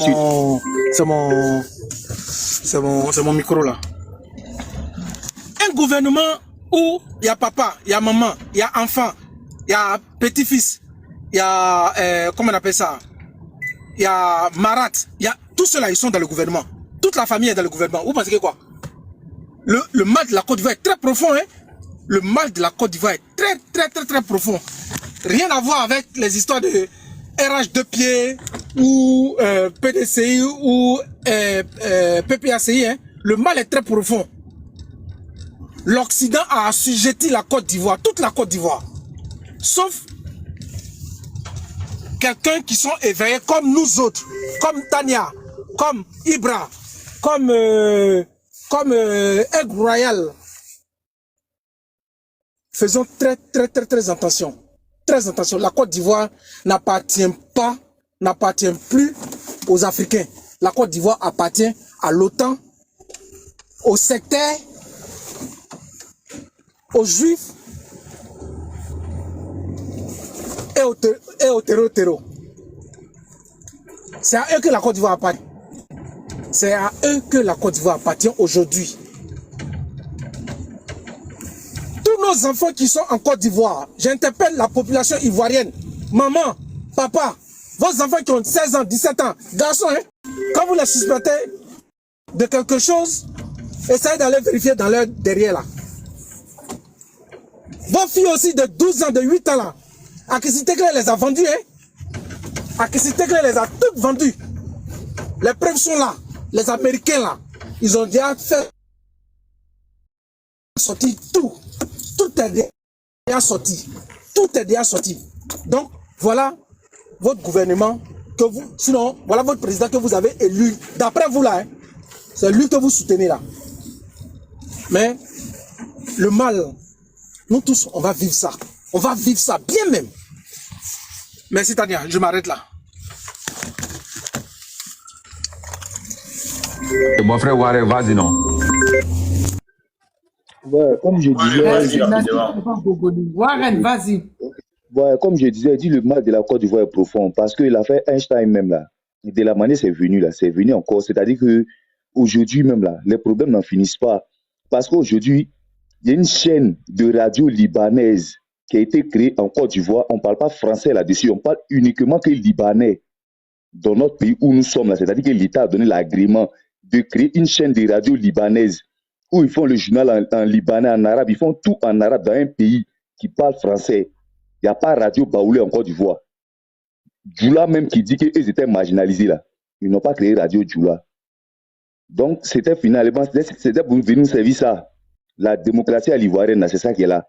mon micro, là. Un gouvernement où il y a papa, il y a maman, il y a enfant, il y a petit-fils, il y a, comment on appelle ça, il y a Marat, il y a, tous ceux-là, ils sont dans le gouvernement. Toute la famille est dans le gouvernement. Vous pensez que quoi? Le mal de la Côte d'Ivoire est très profond, hein? Le mal de la Côte d'Ivoire est très profond. Rien à voir avec les histoires de RH2 pieds ou PDCI ou PPACI, hein? Le mal est très profond. L'Occident a assujetti la Côte d'Ivoire, toute la Côte d'Ivoire. Sauf quelqu'un qui sont éveillés comme nous autres, comme Tania, comme Ibra, comme Aigle Royal. Faisons très attention. Très attention. La Côte d'Ivoire n'appartient plus aux Africains. La Côte d'Ivoire appartient à l'OTAN, aux sectaires, aux Juifs et aux terreaux. C'est à eux que la Côte d'Ivoire appartient. C'est à eux que la Côte d'Ivoire appartient aujourd'hui. Tous nos enfants qui sont en Côte d'Ivoire, j'interpelle la population ivoirienne. Maman, papa, vos enfants qui ont 16 ans, 17 ans, garçons, hein, quand vous les suspectez de quelque chose, essayez d'aller vérifier dans leur derrière là. Vos filles aussi de 12 ans, de 8 ans là, Akissi Tekle les a vendues, hein. Akissi Tekle les a toutes vendues. Les preuves sont là. Les Américains là, ils ont déjà fait sortir tout. Tout est déjà sorti. Tout est déjà sorti. Donc, voilà votre gouvernement que vous, sinon, voilà votre président que vous avez élu. D'après vous là, hein, c'est lui que vous soutenez là. Mais, le mal, nous tous, on va vivre ça. On va vivre ça bien même. Merci Tania, je m'arrête là. Et mon frère Warren, vas-y non. Ouais, comme je disais, Warren, vas-y. ouais, comme je disais, dit le mal de la Côte d'Ivoire est profond parce que l'affaire Einstein même là, de la manière c'est venu là, c'est venu encore. C'est-à-dire que aujourd'hui même là, les problèmes n'en finissent pas parce qu'aujourd'hui, il y a une chaîne de radio libanaise qui a été créée en Côte d'Ivoire. On ne parle pas français là-dessus, on parle uniquement que libanais dans notre pays où nous sommes là. C'est-à-dire que l'État a donné l'agrément de créer une chaîne de radio libanaise où ils font le journal en libanais, en arabe, ils font tout en arabe dans un pays qui parle français. Il n'y a pas radio Baoulé en Côte d'Ivoire. Djoula même qui dit qu'ils étaient marginalisés là. Ils n'ont pas créé radio Djoula. Donc c'était finalement, c'était pour venir nous servir ça. La démocratie à l'ivoirienne, c'est ça qui est là.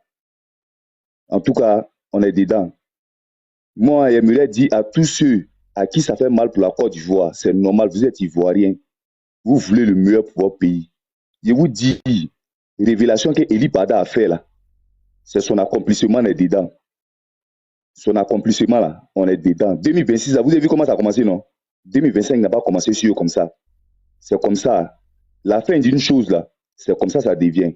En tout cas, on est dedans. Moi, j'aimerais dire à tous ceux à qui ça fait mal pour la Côte d'Ivoire, c'est normal, vous êtes ivoirien. Vous voulez le meilleur pour votre pays. Je vous dis, révélation que Eli Pada a fait là, c'est son accomplissement, on est dedans. Son accomplissement là, on est dedans. 2026, là, vous avez vu comment ça a commencé, non? 2025 n'a pas commencé sur eux comme ça. C'est comme ça. La fin d'une chose là, c'est comme ça devient.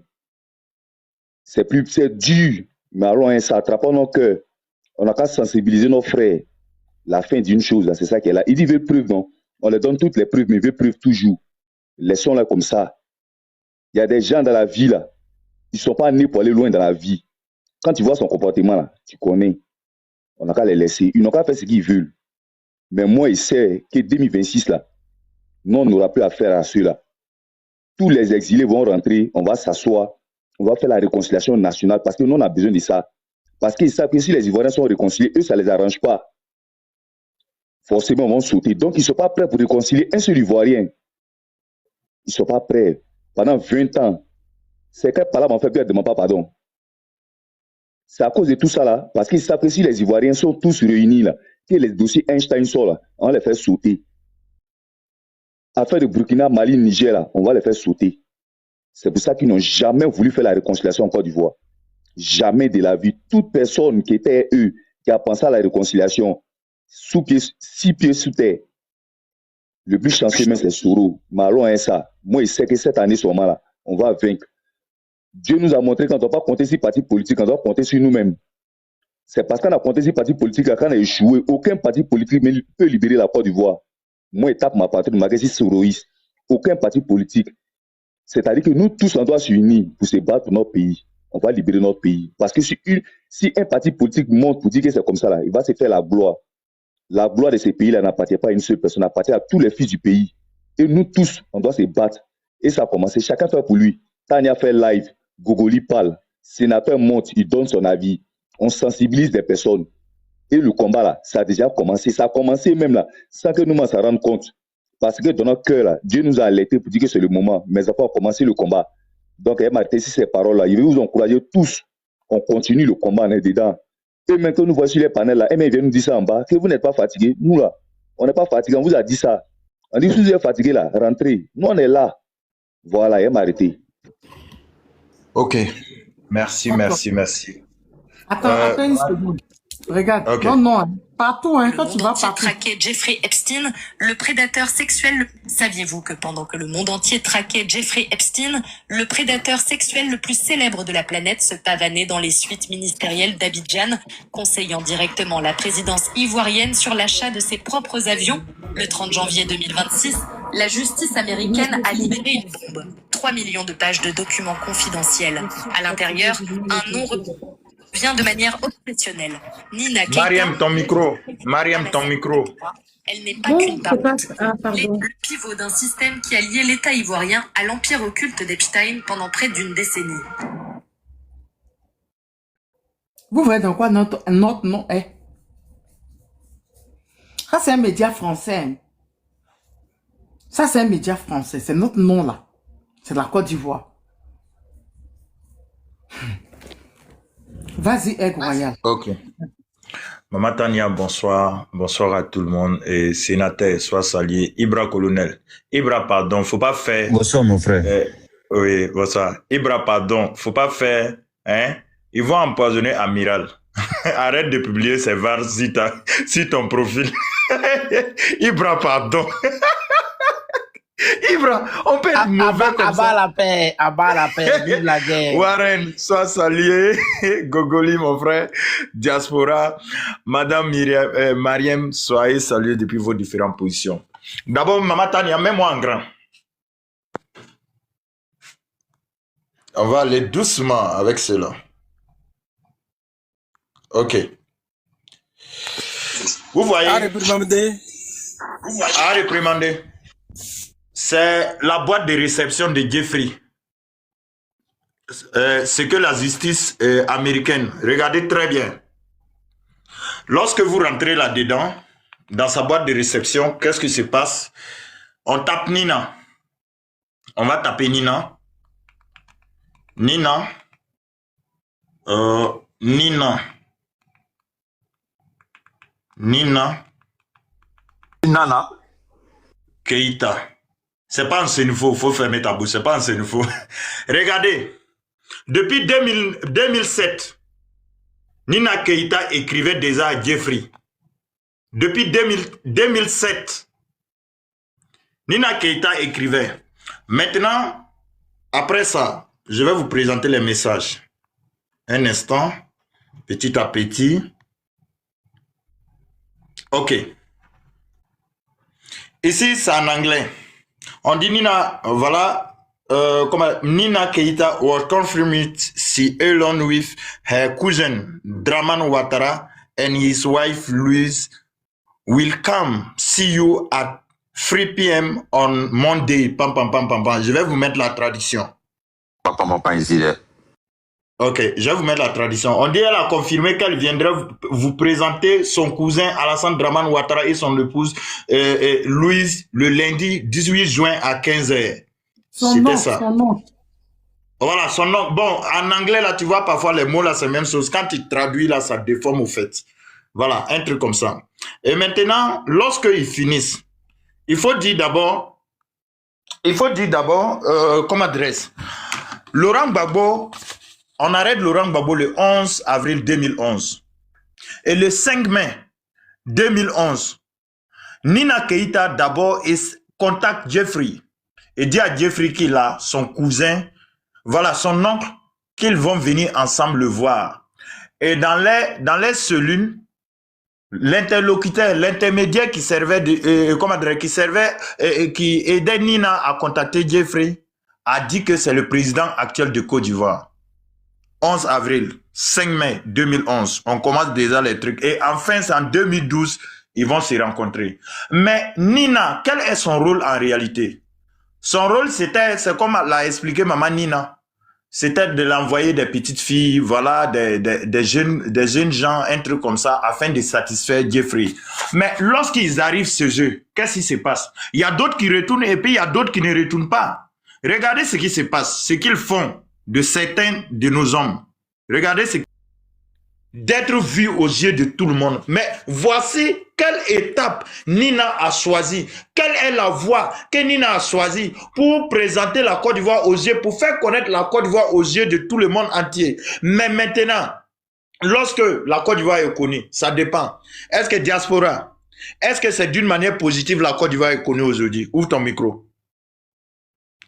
C'est dur, mais alors ça attrape nos cœurs. On n'a qu'à sensibiliser nos frères. La fin d'une chose là, c'est ça qui est là. Il dit, il veut preuve, non? On leur donne toutes les preuves, mais il veut preuve toujours. Laissons-la comme ça. Il y a des gens dans la vie là, ils ne sont pas nés pour aller loin dans la vie. Quand tu vois son comportement là, tu connais. On n'a qu'à les laisser. Ils n'ont qu'à faire ce qu'ils veulent. Mais moi, je sais que 2026 là, nous, on n'aura plus affaire à ceux-là. Tous les exilés vont rentrer, on va s'asseoir, on va faire la réconciliation nationale parce que nous, on a besoin de ça. Parce qu'ils savent que si les Ivoiriens sont réconciliés, eux, ça ne les arrange pas. Forcément, ils vont sauter. Donc, ils ne sont pas prêts pour réconcilier un seul Ivoirien. Ils ne sont pas prêts. Pendant 20 ans, c'est quel parlement en fait que ne demande pas pardon. C'est à cause de tout ça là, parce qu'ils savent que si les Ivoiriens sont tous réunis là, que les dossiers Einstein sont là, on va les faire sauter. Affaire de Burkina, Mali, Niger là, on va les faire sauter. C'est pour ça qu'ils n'ont jamais voulu faire la réconciliation en Côte d'Ivoire. Jamais de la vie. Toute personne qui était eux, qui a pensé à la réconciliation, 6 pieds sous terre. Le plus chanceux, même, c'est Soro. Malon est ça. Moi, je sais que cette année, seulement là, on va vaincre. Dieu nous a montré qu'on ne doit pas compter sur les partis politiques, on doit compter sur nous-mêmes. C'est parce qu'on a compté sur les partis politiques, qu'on a échoué. Aucun parti politique ne peut libérer la Côte d'Ivoire. Moi, je tape ma patrie, je m'agresse Soroïs. Aucun parti politique. C'est-à-dire que nous tous, on doit s'unir pour se battre pour notre pays. on va libérer notre pays. Parce que si un parti politique monte pour dire que c'est comme ça, là, il va se faire la gloire. La gloire de ces pays-là n'appartient pas à une seule personne, appartient à tous les fils du pays. Et nous tous, on doit se battre. Et ça a commencé, chacun fait pour lui. Tania fait live, Gogoli parle, sénateur monte, il donne son avis. On sensibilise des personnes. Et le combat là, ça a déjà commencé. Ça a commencé même là, sans que nous m'en s'en rendons compte. Parce que dans notre cœur là, Dieu nous a alertés pour dire que c'est le moment. Mais il faut commencer le combat. Donc, elle m'a dit ces paroles là. Il veut vous encourager tous. On continue le combat, on est dedans. Et maintenant, nous voici les panels là. Elle vient nous dire ça en bas, que vous n'êtes pas fatigués. Nous là, on n'est pas fatigués. On vous a dit ça. On dit, si vous êtes fatigués là, rentrez. Nous, on est là. Voilà, elle m'a arrêté. Ok. Merci, merci, merci. Attends une seconde. Regarde, Ok. non, partout, hein, Le quand tu monde vas entier partout. traquait Jeffrey Epstein, le prédateur sexuel. Saviez-vous que pendant que le monde entier traquait Jeffrey Epstein, le prédateur sexuel le plus célèbre de la planète se pavanait dans les suites ministérielles d'Abidjan, conseillant directement la présidence ivoirienne sur l'achat de ses propres avions? Le 30 janvier 2026, la justice américaine a libéré une bombe. 3 millions de pages de documents confidentiels. À l'intérieur, un nom vient de manière obsessionnelle. Nina Keita. Mariam, ton micro. Mariam, ton micro. Elle n'est pas qu'une le pivot d'un système qui a lié l'État ivoirien à l'empire occulte d'Epstein pendant près d'une décennie. Vous voyez dans quoi notre nom est? Ça, c'est un média français. Hein. Ça, c'est un média français. C'est notre nom, là. C'est la Côte d'Ivoire. Vas-y, Aigle Royal. Ok. Maman Tania, bonsoir. Bonsoir à tout le monde. Et sénateur, sois salué. Ibra Colonel. Ibra, pardon, faut pas faire... Bonsoir, mon frère. Oui, bonsoir. Ibra, pardon, faut pas faire... Hein? Ils vont empoisonner Amiral. Arrête de publier ces vers si ton profil. Ibra, pardon. Ibra, on peut être mauvais comme ça. Abat la paix, vive la guerre. Warren, sois salué. Gogoli, mon frère. Diaspora. Madame Mariam, soyez salués depuis vos différentes positions. D'abord, Maman Tania, mets-moi en grand. On va aller doucement avec cela. Ok. Vous voyez. À réprimander. À réprimander. C'est la boîte de réception de Jeffrey. C'est que la justice américaine. Regardez très bien. Lorsque vous rentrez là-dedans, dans sa boîte de réception, qu'est-ce qui se passe? On tape Nina. On va taper Nina. Nina. Nina. Nana. Keita. C'est pas un Sénéfaux, faut fermer ta bouche, c'est pas un Sénéfaux. Regardez, depuis 2007, Nina Keita écrivait déjà à Jeffrey. Depuis 2007, Nina Keita écrivait. Maintenant, après ça, je vais vous présenter les messages. Un instant, petit à petit. Ok. Ici, c'est en anglais. On dit Nina, voilà, Nina Keita was confirmed she alone with her cousin Draman Ouattara and his wife Louise will come see you at 3 p.m. on Monday. Pam, pam, pam, pam, pam. Je vais vous mettre la traduction. Pas ici, là. Ok, je vais vous mettre la tradition. On dit qu'elle a confirmé qu'elle viendrait vous présenter son cousin Alassane Draman Ouattara et son épouse Louise le lundi 18 juin à 15h. C'était ça. Son nom. Voilà, son nom. Bon, en anglais, là, tu vois, parfois les mots, là, c'est la même chose. Quand tu traduis, là, ça déforme au fait. Voilà, un truc comme ça. Et maintenant, lorsqu'ils finissent, il faut dire d'abord, comme adresse, Laurent Gbagbo. On arrête Laurent Gbagbo le 11 avril 2011. Et le 5 mai 2011, Nina Keita d'abord contacte Jeffrey et dit à Jeffrey qu'il a son cousin, voilà son oncle, qu'ils vont venir ensemble le voir. Et dans les cellules, l'interlocuteur, l'intermédiaire qui servait qui aidait Nina à contacter Jeffrey a dit que c'est le président actuel de Côte d'Ivoire. 11 avril, 5 mai 2011, on commence déjà les trucs. Et enfin, c'est en 2012, ils vont se rencontrer. Mais Nina, quel est son rôle en réalité? Son rôle, c'est comme l'a expliqué maman Nina. C'était de l'envoyer des petites filles, voilà, des jeunes gens, un truc comme ça, afin de satisfaire Jeffrey. Mais lorsqu'ils arrivent ce jeu, qu'est-ce qui se passe? Il y a d'autres qui retournent et puis il y a d'autres qui ne retournent pas. Regardez ce qui se passe, ce qu'ils font de certains de nos hommes. Regardez ce d'être vu aux yeux de tout le monde. Mais voici quelle étape Nina a choisi. Quelle est la voie que Nina a choisie pour présenter la Côte d'Ivoire aux yeux, pour faire connaître la Côte d'Ivoire aux yeux de tout le monde entier. Mais maintenant, lorsque la Côte d'Ivoire est connue, ça dépend. Est-ce que diaspora, est-ce que c'est d'une manière positive la Côte d'Ivoire est connue aujourd'hui? Ouvre ton micro.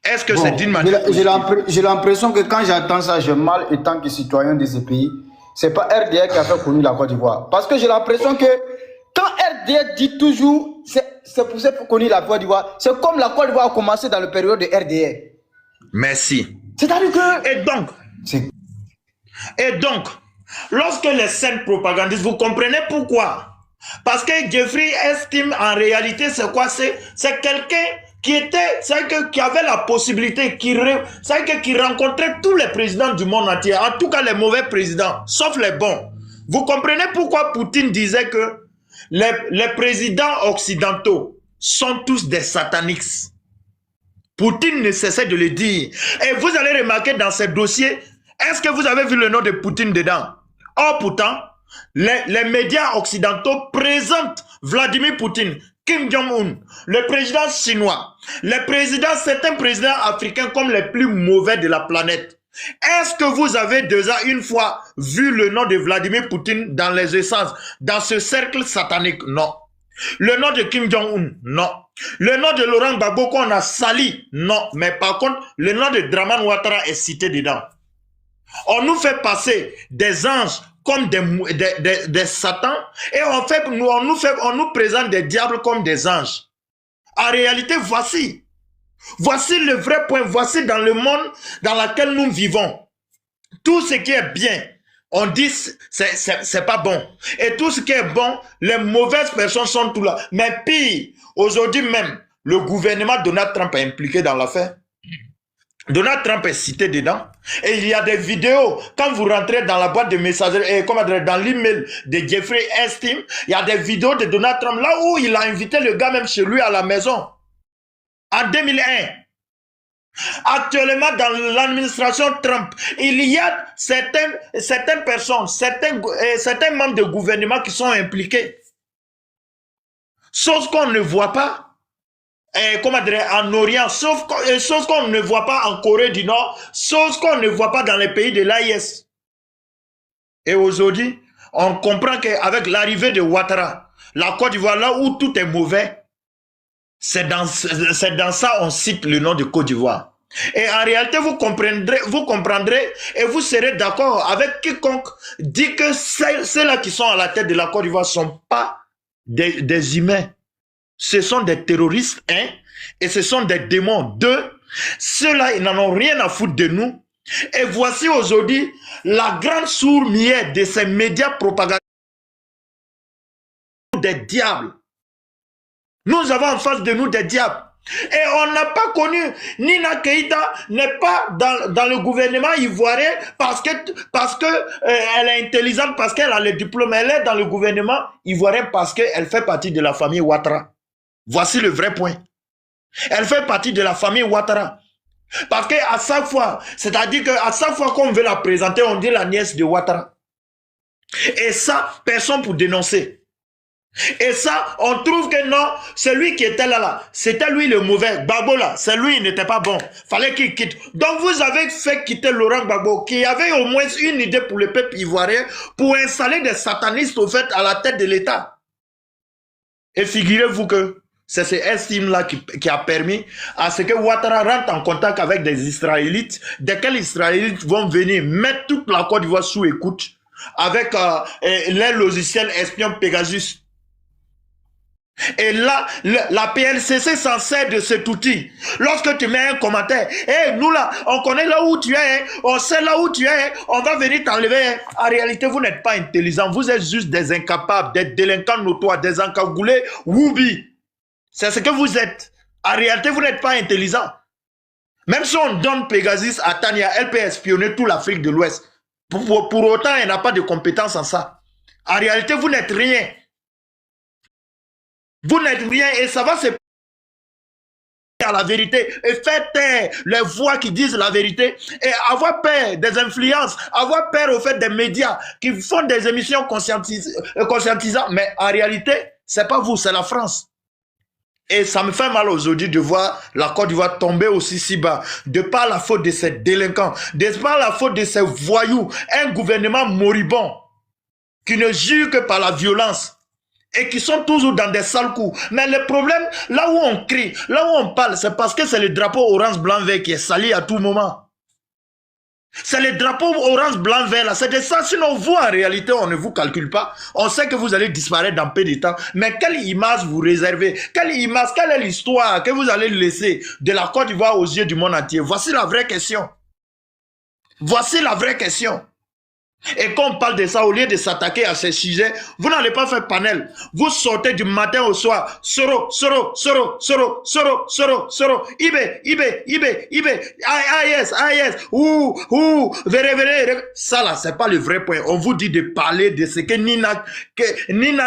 Est-ce que c'est d'une manière positive? J'ai l'impression que quand j'entends ça, j'ai mal étant que citoyen de ce pays. C'est pas RDR qui a fait connaître la Côte d'Ivoire. Parce que j'ai l'impression que quand RDR dit toujours c'est pour ça qu'on connaît la Côte d'Ivoire, c'est comme la Côte d'Ivoire a commencé dans le période de RDR. Merci. C'est-à-dire que... Et donc, lorsque les scènes propagandistes, vous comprenez pourquoi? Parce que Jeffrey estime en réalité c'est quoi? C'est quelqu'un qui avait la possibilité, qui rencontrait tous les présidents du monde entier, en tout cas les mauvais présidents, sauf les bons. Vous comprenez pourquoi Poutine disait que les présidents occidentaux sont tous des sataniques? Poutine ne cessait de le dire. Et vous allez remarquer dans ces dossiers, est-ce que vous avez vu le nom de Poutine dedans? Or pourtant, les médias occidentaux présentent Vladimir Poutine, Kim Jong-un, le président chinois, certains présidents africains comme les plus mauvais de la planète. Est-ce que vous avez déjà une fois vu le nom de Vladimir Poutine dans les essences, dans ce cercle satanique? Non. Le nom de Kim Jong-un? Non. Le nom de Laurent Gbagbo qu'on a sali? Non. Mais par contre, le nom de Dramane Ouattara est cité dedans. On nous fait passer des anges comme des satans et on nous présente des diables comme des anges. En réalité, voici le vrai point, voici dans le monde dans lequel nous vivons. Tout ce qui est bien, on dit c'est pas bon. Et tout ce qui est bon, les mauvaises personnes sont tout là. Mais pire, aujourd'hui même, le gouvernement Donald Trump est impliqué dans l'affaire. Donald Trump est cité dedans. Et il y a des vidéos, quand vous rentrez dans la boîte de messagerie, dans l'email de Jeffrey Epstein, il y a des vidéos de Donald Trump, là où il a invité le gars même chez lui à la maison. En 2001. Actuellement, dans l'administration Trump, il y a certaines personnes, certains membres de gouvernement qui sont impliqués. Chose qu'on ne voit pas. En Orient, chose qu'on ne voit pas en Corée du Nord, chose qu'on ne voit pas dans les pays de l'AIS. Et aujourd'hui, on comprend qu'avec l'arrivée de Ouattara, la Côte d'Ivoire, là où tout est mauvais, c'est dans ça on cite le nom de Côte d'Ivoire. Et en réalité, vous comprendrez et vous serez d'accord avec quiconque dit que ceux-là qui sont à la tête de la Côte d'Ivoire ne sont pas des humains. Ce sont des terroristes, et ce sont des démons. Ceux-là, ils n'en ont rien à foutre de nous. Et voici aujourd'hui la grande sourd-muette de ces médias propagandistes des diables. Nous avons en face de nous des diables. Et on n'a pas connu, Nina Keïta n'est pas dans le gouvernement ivoirien parce que elle est intelligente, parce qu'elle a le diplôme. Elle est dans le gouvernement ivoirien parce qu'elle fait partie de la famille Ouattara. Voici le vrai point. Elle fait partie de la famille Ouattara. Parce qu'à chaque fois, c'est-à-dire qu'à chaque fois qu'on veut la présenter, on dit la nièce de Ouattara. Et ça, personne pour dénoncer. Et ça, on trouve que non, celui qui était là, c'était lui le mauvais. Gbagbo là, c'est lui, il n'était pas bon. Fallait qu'il quitte. Donc vous avez fait quitter Laurent Gbagbo, qui avait au moins une idée pour le peuple ivoirien, pour installer des satanistes au fait à la tête de l'État. Et figurez-vous que c'est ce estime-là qui a permis à ce que Ouattara rentre en contact avec des Israélites, desquels les Israélites vont venir mettre toute la Côte d'Ivoire sous écoute avec les logiciels espions Pegasus. Et là, la PLCC s'en sert de cet outil. Lorsque tu mets un commentaire, hey, nous là, on connaît là où tu es, on sait là où tu es, on va venir t'enlever. En réalité, vous n'êtes pas intelligent, vous êtes juste des incapables, des délinquants notoires, des encagoulés, woubi. C'est ce que vous êtes. En réalité, vous n'êtes pas intelligent. Même si on donne Pegasus à Tania, elle peut espionner toute l'Afrique de l'Ouest. Pour autant, elle n'a pas de compétences en ça. En réalité, vous n'êtes rien. Vous n'êtes rien et ça va se à la vérité et faire taire les voix qui disent la vérité et avoir peur des influences, avoir peur au fait des médias qui font des émissions conscientisantes. Mais en réalité, c'est pas vous, c'est la France. Et ça me fait mal aujourd'hui de voir la Côte d'Ivoire tomber aussi si bas, de par la faute de ces délinquants, de par la faute de ces voyous, un gouvernement moribond qui ne jure que par la violence. Et qui sont toujours dans des sales coups. Mais le problème, là où on crie, là où on parle, c'est parce que c'est le drapeau orange, blanc, vert qui est sali à tout moment. C'est le drapeau orange, blanc, vert là. C'est de ça. Sinon, vous, en réalité, on ne vous calcule pas. On sait que vous allez disparaître dans peu de temps. Mais quelle image vous réservez? Quelle image, quelle est l'histoire que vous allez laisser de la Côte d'Ivoire aux yeux du monde entier? Voici la vraie question. Voici la vraie question. Et quand on parle de ça, au lieu de s'attaquer à ces sujets, vous n'allez pas faire panel. Vous sortez du matin au soir. Soro, Soro, Soro, Soro, Soro, Soro, Soro, Ibe, AIS, Vere. Ça là, c'est pas le vrai point. On vous dit de parler de ce que Nina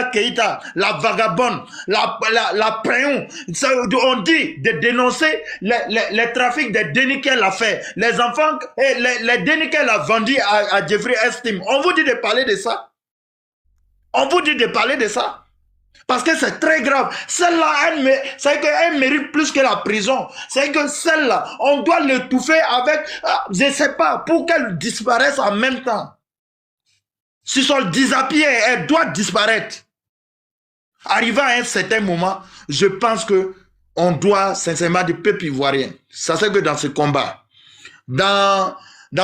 Keita, la vagabonde, la préon, on dit de dénoncer les trafics des dénis qu'elle a fait. Les enfants, les dénis qu'elle a vendus à Jeffrey Epstein. On vous dit de parler de ça. On vous dit de parler de ça. Parce que c'est très grave. Celle-là, elle mérite plus que la prison. C'est que celle-là, on doit l'étouffer avec, je ne sais pas, pour qu'elle disparaisse en même temps. Si son disappier, elle doit disparaître. Arrivé à un certain moment, je pense que on doit sincèrement du peuple ivoirien. Ça c'est que dans ce combat, dans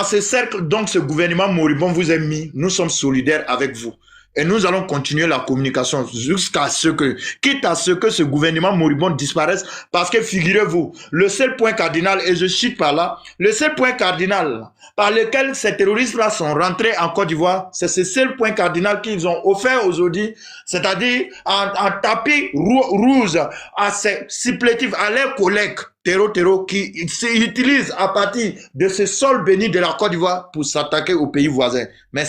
ce cercle, donc ce gouvernement moribond vous a mis, nous sommes solidaires avec vous. Et nous allons continuer la communication jusqu'à ce que, quitte à ce que ce gouvernement moribond disparaisse, parce que figurez-vous, le seul point cardinal, et je cite par là, le seul point cardinal par lequel ces terroristes-là sont rentrés en Côte d'Ivoire, c'est ce seul point cardinal qu'ils ont offert aujourd'hui, c'est-à-dire en tapis rouge à ces supplétifs, à leurs collègues terreau qui utilisent à partir de ce sol béni de la Côte d'Ivoire pour s'attaquer aux pays voisins. Mais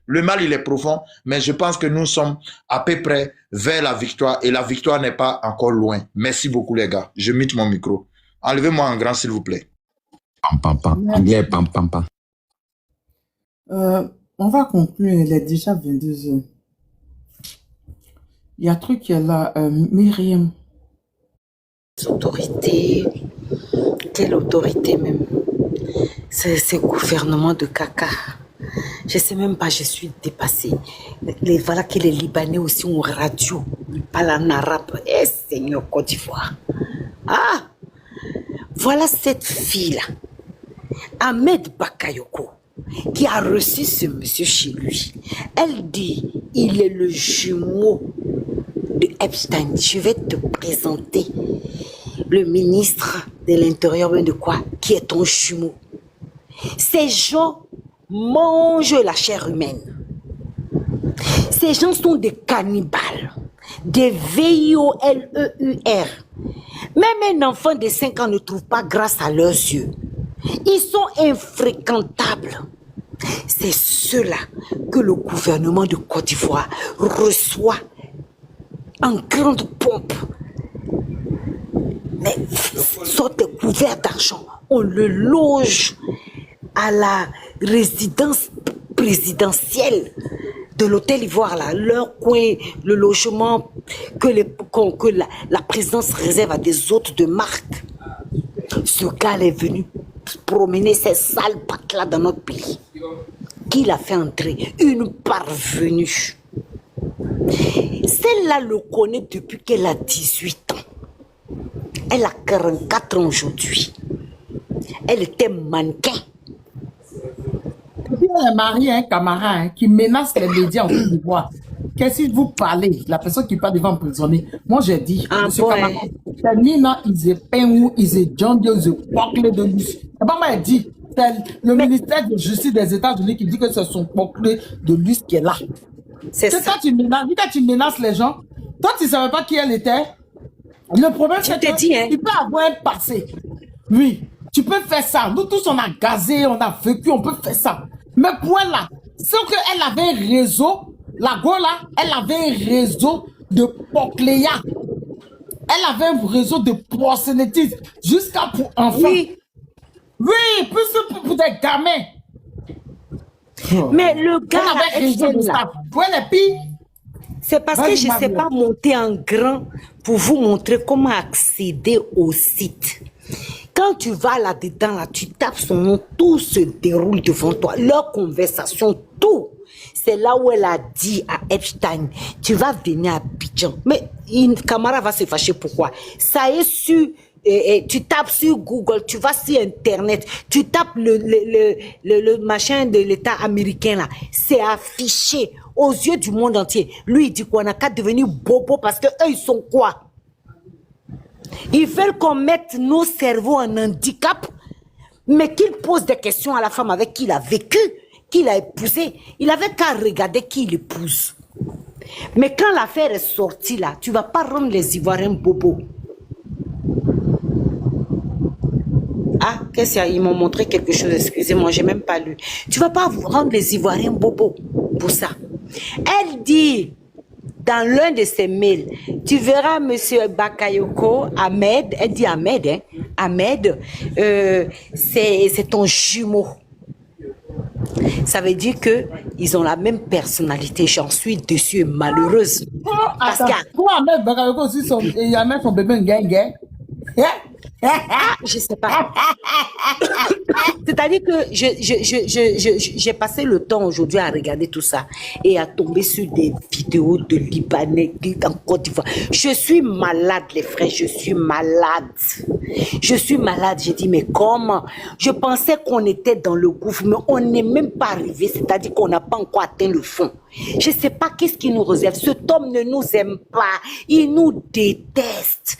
le mal, il est profond, mais je pense que nous sommes à peu près vers la victoire et la victoire n'est pas encore loin. Merci beaucoup les gars. Je mute mon micro. Enlevez-moi en grand s'il vous plaît. Anglais, pam. On va conclure, il est déjà 22h. Il y a un truc qui est là, Myriam. Autorité, quelle autorité même? C'est gouvernement de caca. Je sais même pas, je suis dépassée. Voilà que les Libanais aussi ont radio, ils parlent en arabe. Eh Seigneur Côte d'Ivoire. Ah, voilà cette fille-là, Ahmed Bakayoko, qui a reçu ce monsieur chez lui. Elle dit, il est le jumeau de Epstein. Je vais te présenter le ministre de l'Intérieur, de quoi, qui est ton jumeau. Ces gens mangent la chair humaine. Ces gens sont des cannibales, des VIOLEUR. Même un enfant de 5 ans ne trouve pas grâce à leurs yeux. Ils sont infréquentables. C'est ceux-là que le gouvernement de Côte d'Ivoire reçoit en grande pompe. Mais sorte couverts d'argent, on le loge à la résidence présidentielle de l'hôtel Ivoire, là, leur coin, le logement que la présidence réserve à des hôtes de marque. Ce gars est venu promener ces sales pattes-là dans notre pays. Qui l'a fait entrer? Une parvenue. Celle-là le connaît depuis qu'elle a 18 ans. Elle a 44 ans aujourd'hui. Elle était mannequin. Elle est mariée à un camarade qui menace les médias en Côte d'Ivoire. qu'est-ce que vous parlez? La personne qui parle devant emprisonner. Moi, j'ai dit, monsieur Kamara, c'est Nina, ils est Pengou, ils est John Dieu, ils est Poclé de Luce. C'est pas moi, dit. C'est le ministère de Justice des États-Unis qui dit que c'est son Poclé de Luce qui est là. C'est ça. Quand tu menaces les gens, toi, tu ne savais pas qui elle était. Le problème, c'est que tu peux avoir un passé. Oui, tu peux faire ça. Nous tous, on a gazé, on a vécu, on peut faire ça. Mais point là, c'est qu'elle avait un réseau, la go là, elle avait un réseau de Pocléa. Elle avait un réseau de proxénétisme jusqu'à pour enfants. Oui, plus pour des gamins. Mais le gars là, c'est parce que je ne sais pas monter en grand pour vous montrer comment accéder au site. Quand tu vas là-dedans, là, tu tapes son nom, tout se déroule devant toi. Leur conversation, tout. C'est là où elle a dit à Epstein, tu vas venir à Abidjan. Mais une camarade va se fâcher. Pourquoi? Ça est sur... tu tapes sur Google, tu vas sur Internet, tu tapes le machin de l'État américain là, c'est affiché aux yeux du monde entier. Lui, il dit qu'on n'a qu'à devenir bobo parce que eux, ils sont quoi? Ils veulent qu'on mette nos cerveaux en handicap, mais qu'il pose des questions à la femme avec qui il a vécu, qu'il a épousé. Il avait qu'à regarder qui il épouse. Mais quand l'affaire est sortie là, tu vas pas rendre les Ivoiriens bobos. Ah, qu'est-ce qu'il y a? Ils m'ont montré quelque chose, excusez-moi, j'ai même pas lu. Tu vas pas rendre les Ivoiriens bobos pour ça. Elle dit, dans l'un de ses mails, tu verras monsieur Bakayoko, Ahmed, elle dit Ahmed, hein, Ahmed, c'est ton jumeau. Ça veut dire que ils ont la même personnalité. J'en suis dessus, malheureuse. Parce que pour Ahmed Bakayoko aussi, il y a même son bébé un gang. Ah, je sais pas. C'est-à-dire que j'ai passé le temps aujourd'hui à regarder tout ça et à tomber sur des vidéos de Libanais en Côte d'Ivoire. Je suis malade, les frères, je suis malade. Je suis malade. J'ai dit, mais comment? Je pensais qu'on était dans le gouffre, mais on n'est même pas arrivé. C'est-à-dire qu'on n'a pas encore atteint le fond. Je ne sais pas qu'est-ce qui nous réserve. Cet homme ne nous aime pas. Il nous déteste.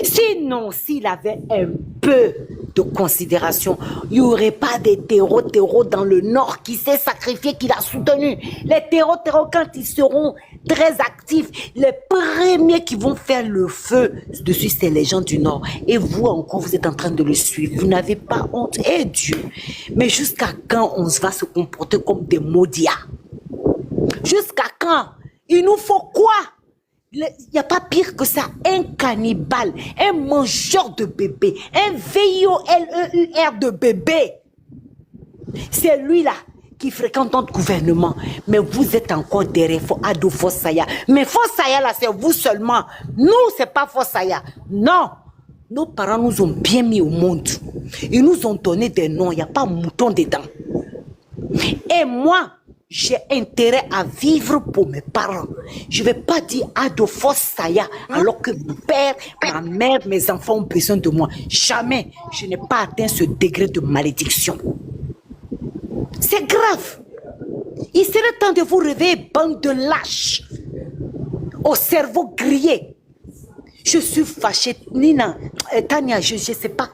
Sinon, s'il avait un peu de considération, il n'y aurait pas des terreaux dans le Nord qui s'est sacrifié, qui l'a soutenu. Les terreaux, quand ils seront très actifs, les premiers qui vont faire le feu dessus, c'est les gens du Nord. Et vous encore, vous êtes en train de le suivre. Vous n'avez pas honte. Eh Dieu! Mais jusqu'à quand on va se comporter comme des maudits? Jusqu'à quand? Il nous faut quoi? Il n'y a pas pire que ça. Un cannibale, un mangeur de bébé, un VIOLEUR de bébé. C'est lui-là qui fréquente notre gouvernement. Mais vous êtes encore derrière Ado Fossaya. Mais Fossaya, là, c'est vous seulement. Nous, c'est pas Fossaya. Non. Nos parents nous ont bien mis au monde. Ils nous ont donné des noms. Il n'y a pas mouton dedans. Et moi, j'ai intérêt à vivre pour mes parents. Je ne vais pas dire Ado Fossaya alors que mon père, ma mère, mes enfants ont besoin de moi. Jamais. Je n'ai pas atteint ce degré de malédiction. C'est grave. Il serait temps de vous réveiller, bande de lâches, au cerveau grillé. Je suis fâchée. Nina, Tania, je ne sais pas.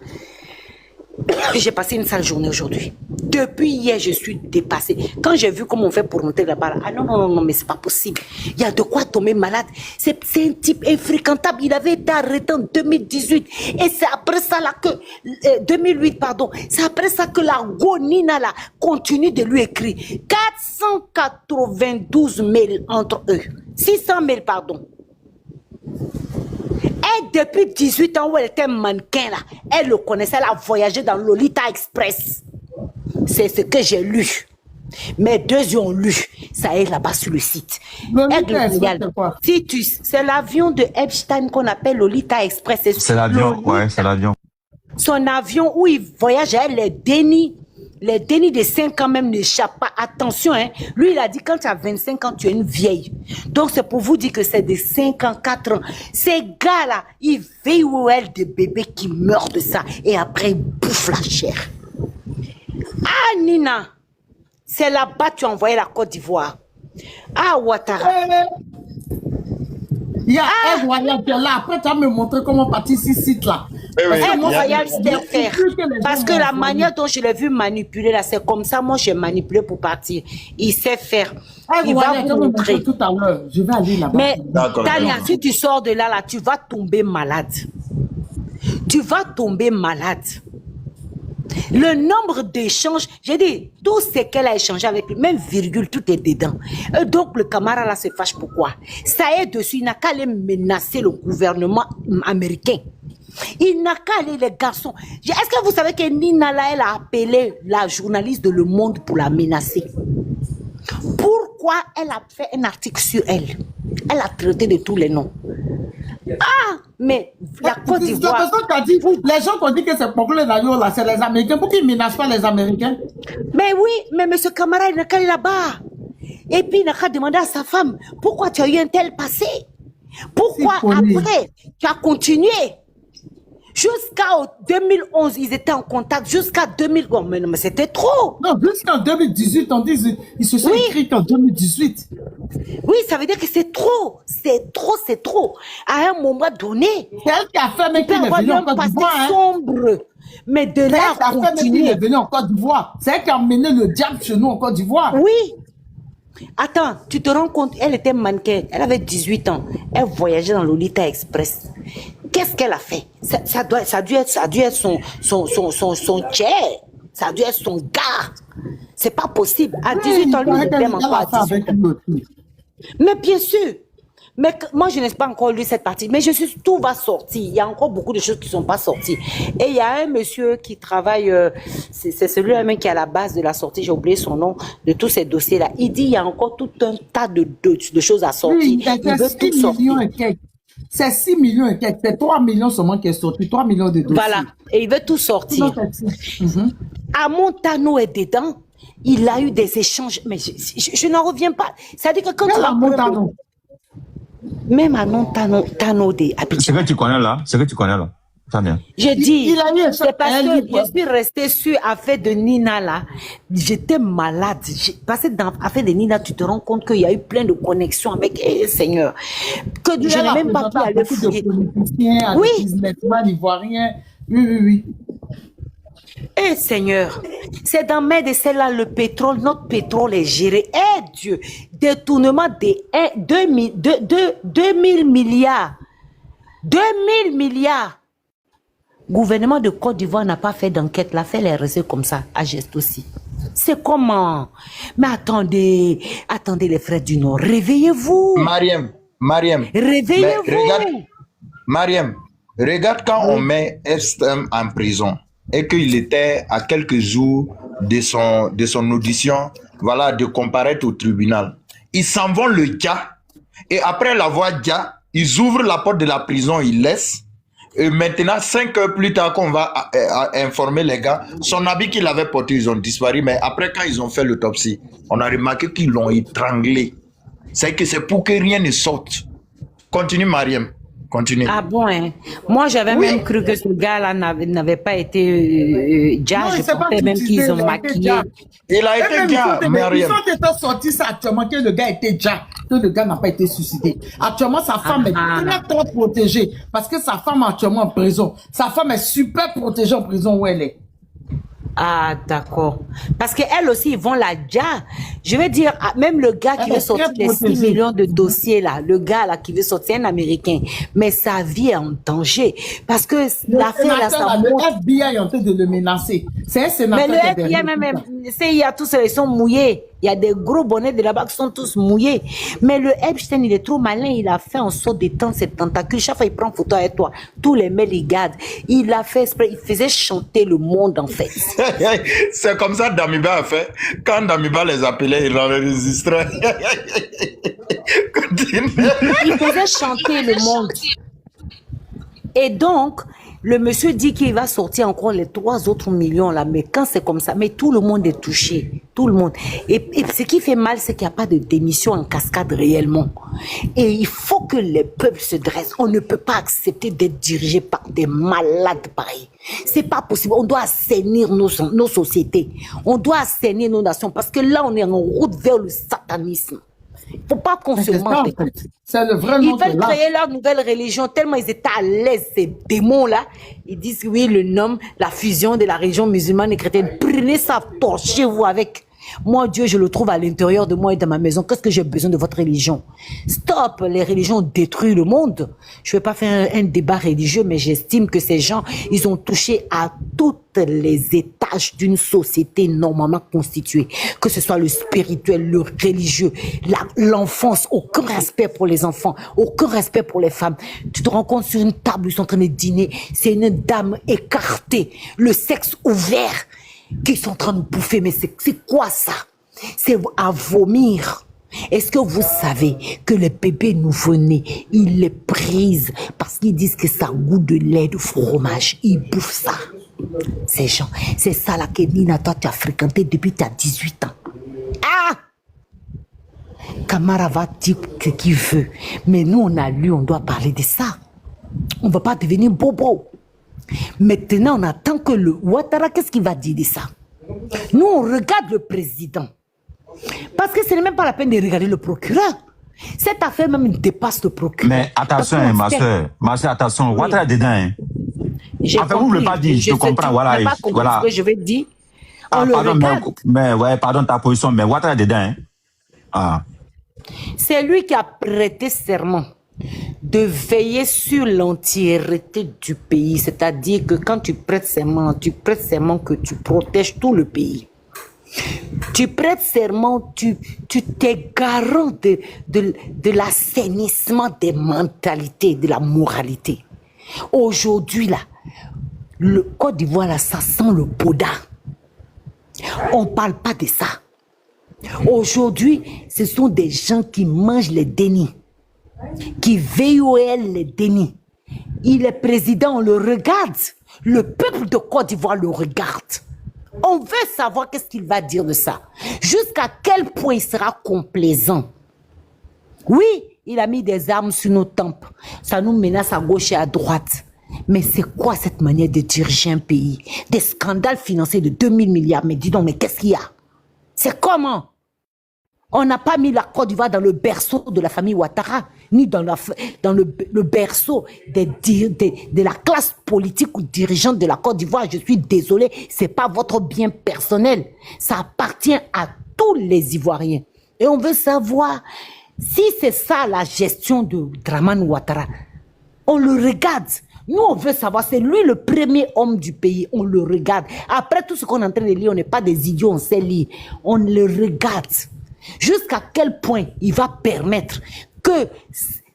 J'ai passé une sale journée aujourd'hui. Depuis hier, je suis dépassée. Quand j'ai vu comment on fait pour monter là-bas, ah non, mais c'est pas possible. Il y a de quoi tomber malade. C'est un type infréquentable. Il avait été arrêté en 2018. Et c'est après ça là que... 2008, pardon. C'est après ça que la Gonina là continue de lui écrire. 492 mails entre eux. 600 mails, pardon. Et depuis 18 ans où elle était mannequin là, elle le connaissait, elle a voyagé dans Lolita Express. C'est ce que j'ai lu. Mes deux yeux ont lu. Ça est là-bas sur le site. C'est l'avion de Epstein qu'on appelle Lolita Express. C'est l'avion, ouais, c'est l'avion. Son avion où il voyage, les dénis de 5 ans même n'échappent pas. Attention, hein. Lui, il a dit quand tu as 25 ans, tu es une vieille. Donc, c'est pour vous dire que c'est de 5 ans, 4 ans. Ces gars-là, ils veillent où elle des bébés qui meurent de ça. Et après, ils bouffent la chair. Ah, Nina, c'est là-bas que tu as envoyé la Côte d'Ivoire. Ah, Ouattara. Il y a un Royal qui est là. Après, tu vas me montrer comment partir ce site-là. Un Royal sait faire. Parce que la manière dont je l'ai vu manipuler, là, c'est comme ça, moi, j'ai manipulé pour partir. Il sait faire. Il va vous montrer. Tout à l'heure. Je vais aller là-bas. Mais, Tania, si tu sors de là, tu vas tomber malade. Tu vas tomber malade. Le nombre d'échanges, j'ai dit, tout ce qu'elle a échangé avec lui, même virgule, tout est dedans. Et donc, le camarade là se fâche pourquoi? Ça est dessus, il n'a qu'à aller menacer le gouvernement américain. Il n'a qu'à aller, les garçons. Est-ce que vous savez que Nina là, elle a appelé la journaliste de Le Monde pour la menacer? Pourquoi elle a fait un article sur elle? Elle a traité de tous les noms. Ah, mais la Côte d'Ivoire... Les gens qui ont dit que c'est populaire d'ailleurs là, c'est les Américains. Pourquoi ils ne menacent pas les Américains? Mais oui, mais monsieur camarade, il n'a qu'à aller là-bas. Et puis il n'a qu'à demander à sa femme, pourquoi tu as eu un tel passé? Pourquoi après, tu as continué? Jusqu'en 2011, ils étaient en contact. Jusqu'à 2011, mais c'était trop. Non, jusqu'en 2018, on dit ils se sont écrits qu'en 2018. Oui, ça veut dire que c'est trop. C'est trop, c'est trop. À un moment donné, c'est elle qui a fait, mais qui est venue en Côte d'Ivoire. Sombre. Mais de là à continuer. Elle est venue en Côte d'Ivoire. C'est elle qui a emmené le diable chez nous en Côte d'Ivoire. Oui. Attends, tu te rends compte, elle était mannequin, elle avait 18 ans, elle voyageait dans l'Olita Express. Qu'est-ce qu'elle a fait? Ça a dû être son chair, ça a dû être son gars. C'est pas possible. À 18 ans, lui, il aime encore à 18 ans. Mais bien sûr. Mais moi, je n'ai pas encore lu cette partie. Mais je suis, tout va sortir. Il y a encore beaucoup de choses qui ne sont pas sorties. Et il y a un monsieur qui travaille, c'est celui-là même qui est à la base de la sortie, j'ai oublié son nom, de tous ces dossiers-là. Il dit il y a encore tout un tas de choses à sortir. Oui, il veut tout sortir. C'est 6 millions et quelques. C'est 3 millions seulement qui est sorti. 3 millions de dossiers. Voilà. Et il veut tout sortir. Amontano est dedans. Il a eu des échanges. Mais je n'en reviens pas. C'est-à-dire que quand tu vas... Même à Tano de Abidjan. C'est que tu connais là, Tania. J'ai dit, c'est parce que je suis restée sur l'affaire de Nina là. J'étais malade. Parce que dans l'affaire de Nina, tu te rends compte qu'il y a eu plein de connexions avec Seigneur. Que je n'ai même pas pu aller fouiller. Oui. Ivoiriens. Oui. Eh Seigneur, c'est dans mes de celle-là le pétrole, notre pétrole est géré. Eh Dieu, détournement de 2000 milliards. 2000 milliards. Gouvernement de Côte d'Ivoire n'a pas fait d'enquête, l'a fait les recettes comme ça, à geste aussi. C'est comment? Mais attendez les frères du Nord, réveillez-vous. Mariam. Réveillez-vous. Mariam, regarde quand on met Epstein en prison et qu'il était à quelques jours de son audition, voilà, de comparaître au tribunal. Ils s'en vont le gars et après l'avoir dit, ils ouvrent la porte de la prison, ils laissent. Et maintenant, 5 heures plus tard qu'on va informer les gars, son habit qu'il avait porté, ils ont disparu. Mais après, quand ils ont fait l'autopsie, on a remarqué qu'ils l'ont étranglé. C'est que c'est pour que rien ne sorte. Continue, Mariam. Continue. Ah bon, hein? Moi, j'avais même cru que ce gars-là n'avait pas été je pensais même qu'ils ont maquillé. Il a été gars, Mariam. Ils ont sorti ça actuellement, que le gars était déjà, que le gars n'a pas été suicidé. Actuellement, sa femme est très trop protégée parce que sa femme est actuellement en prison. Sa femme est super protégée en prison où elle est. Ah, d'accord. Parce qu'elle aussi, ils vont la dire. Je veux dire, même le gars qui veut sortir les 6 millions de dossiers, là, le gars là qui veut sortir, un Américain, mais sa vie est en danger. Parce que l'affaire là, ça monte. Le FBI est en train de le menacer. C'est un sénateur. Mais le FBI, même, il y a tous, ils sont mouillés. Il y a des gros bonnets de là-bas qui sont tous mouillés. Mais le Epstein, il est trop malin. Il a fait en sorte d'étendre ses tentacules. Chaque fois, il prend photo avec toi. Tous les mails, il garde. Il a fait exprès. Il faisait chanter le monde, en fait. C'est comme ça Damiba a fait. Quand Damiba les appelait, il enregistrait. Il faisait chanter le monde. Et donc, le monsieur dit qu'il va sortir encore les 3 autres millions là, mais quand c'est comme ça, mais tout le monde est touché, tout le monde. Et ce qui fait mal, c'est qu'il n'y a pas de démission en cascade réellement. Et il faut que les peuples se dressent. On ne peut pas accepter d'être dirigé par des malades pareils. C'est pas possible. On doit assainir nos sociétés. On doit assainir nos nations parce que là, on est en route vers le satanisme. Il ne faut pas qu'on se mente. C'est le vrai Ils nom veulent créer leur nouvelle religion tellement ils étaient à l'aise, ces démons-là. Ils disent oui, le nom, la fusion de la religion musulmane et chrétienne. Prenez ça, torchez-vous avec. Moi, Dieu, je le trouve à l'intérieur de moi et dans ma maison. Qu'est-ce que j'ai besoin de votre religion? Stop, les religions détruisent le monde. Je ne vais pas faire un débat religieux, mais j'estime que ces gens, ils ont touché à tous les étages d'une société normalement constituée. Que ce soit le spirituel, le religieux, l'enfance, aucun respect pour les enfants, aucun respect pour les femmes. Tu te rends compte sur une table, ils sont en train de dîner, c'est une dame écartée, le sexe ouvert, qui sont en train de bouffer. Mais c'est quoi ça? C'est à vomir. Est-ce que vous savez que les bébés nouveau-nés, ils les prisent parce qu'ils disent que ça goûte de lait, de fromage. Ils bouffent ça. Ces gens, c'est ça là que Nina, toi, tu as fréquenté depuis tu as 18 ans. Ah! Camara va dire ce qu'il veut. Mais nous, on a lu, on doit parler de ça. On ne va pas devenir bobo. Maintenant, on attend que le Ouattara, qu'est-ce qu'il va dire de ça? Nous, on regarde le président. Parce que ce n'est même pas la peine de regarder le procureur. Cette affaire même dépasse le procureur. Mais attention, ma soeur, attention, Ouattara est dedans. Hein. Enfin, vous ne me pas dire, je te comprends. Voilà, voilà. Ce que je vais dire. Pardon, mais ouais, pardon ta position, mais Ouattara est dedans. Hein. Ah. C'est lui qui a prêté serment de veiller sur l'entièreté du pays. C'est-à-dire que quand tu prêtes serment que tu protèges tout le pays. Tu prêtes serment, tu t'es garant de l'assainissement des mentalités, de la moralité. Aujourd'hui, là, le Côte d'Ivoire, là, ça sent le boda. On ne parle pas de ça. Aujourd'hui, ce sont des gens qui mangent les dénis, qui VOL les dénis. Il est président, on le regarde. Le peuple de Côte d'Ivoire le regarde. On veut savoir qu'est-ce qu'il va dire de ça. Jusqu'à quel point il sera complaisant. Oui, il a mis des armes sur nos tempes. Ça nous menace à gauche et à droite. Mais c'est quoi cette manière de diriger un pays? Des scandales financiers de 2000 milliards. Mais dis donc, mais qu'est-ce qu'il y a? C'est comment? On n'a pas mis la Côte d'Ivoire dans le berceau de la famille Ouattara, ni dans le berceau de la classe politique ou dirigeante de la Côte d'Ivoire. Je suis désolé, ce n'est pas votre bien personnel. Ça appartient à tous les Ivoiriens. Et on veut savoir si c'est ça la gestion de Dramane Ouattara. On le regarde. Nous, on veut savoir, c'est lui le premier homme du pays. On le regarde. Après tout ce qu'on est en train de lire, on n'est pas des idiots, on sait lire. On le regarde. Jusqu'à quel point il va permettre que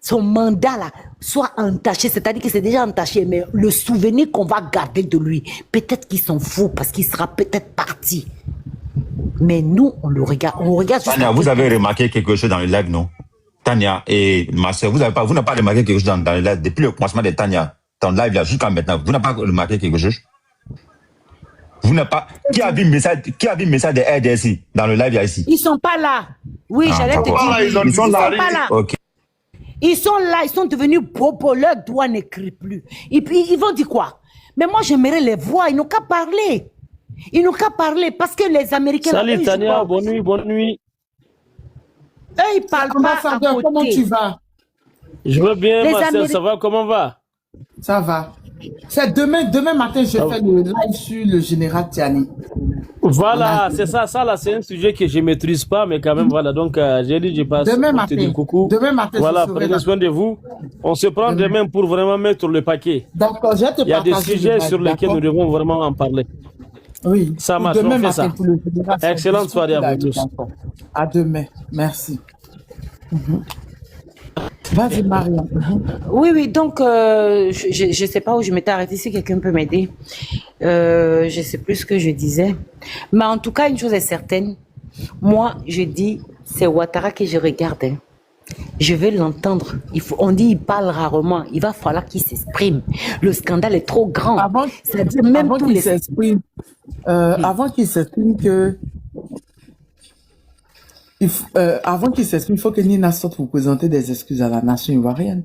son mandat là soit entaché, c'est-à-dire que c'est déjà entaché, mais le souvenir qu'on va garder de lui, peut-être qu'il s'en fout parce qu'il sera peut-être parti. Mais nous, on le regarde. On regarde. Tania, vous avez remarqué quelque chose dans le live, non? Tania et ma soeur, vous n'avez pas remarqué quelque chose dans le live depuis le commencement de Tania, dans le live là jusqu'à maintenant. Vous n'avez pas remarqué quelque chose? Vous n'avez pas. Qui a vu le message de RDSI dans le live là ici? Ils sont pas là. Oui, j'allais te dire. Ils sont pas là. là. Ok. Ils sont là, ils sont devenus bobo, leur doigt n'écrit plus. Et puis ils vont dire quoi? Mais moi j'aimerais les voir, ils n'ont qu'à parler. Ils n'ont qu'à parler parce que les Américains. Salut Tania, bonne nuit, bonne nuit. Eux, ils parlent pas à côté. Comment tu vas? Je vais bien, ma soeur, ça va, comment va? Ça va. C'est demain matin, je fais le live sur le général Tiani. Voilà, c'est ça là, c'est un sujet que je ne maîtrise pas, mais quand même, voilà, donc j'ai dit, je passe demain pour matin. te dire coucou. Demain matin, voilà, prenez soin de vous. On se prend demain pour vraiment mettre le paquet. D'accord, je vais te partager. Il y a des sujets sur lesquels nous devons vraiment en parler. Oui, ça marche, on fait ça. Excellente soirée à vous tous. À demain, merci. Vas-y, Marianne. Oui, donc, je ne sais pas où je m'étais arrêtée, si quelqu'un peut m'aider. Je ne sais plus ce que je disais. Mais en tout cas, une chose est certaine. Moi, je dis, c'est Ouattara que je regarde. Hein. Je veux l'entendre. On dit qu'il parle rarement. Il va falloir qu'il s'exprime. Le scandale est trop grand. Avant qu'il s'exprime, il faut que Nina sorte pour présenter des excuses à la nation ivoirienne.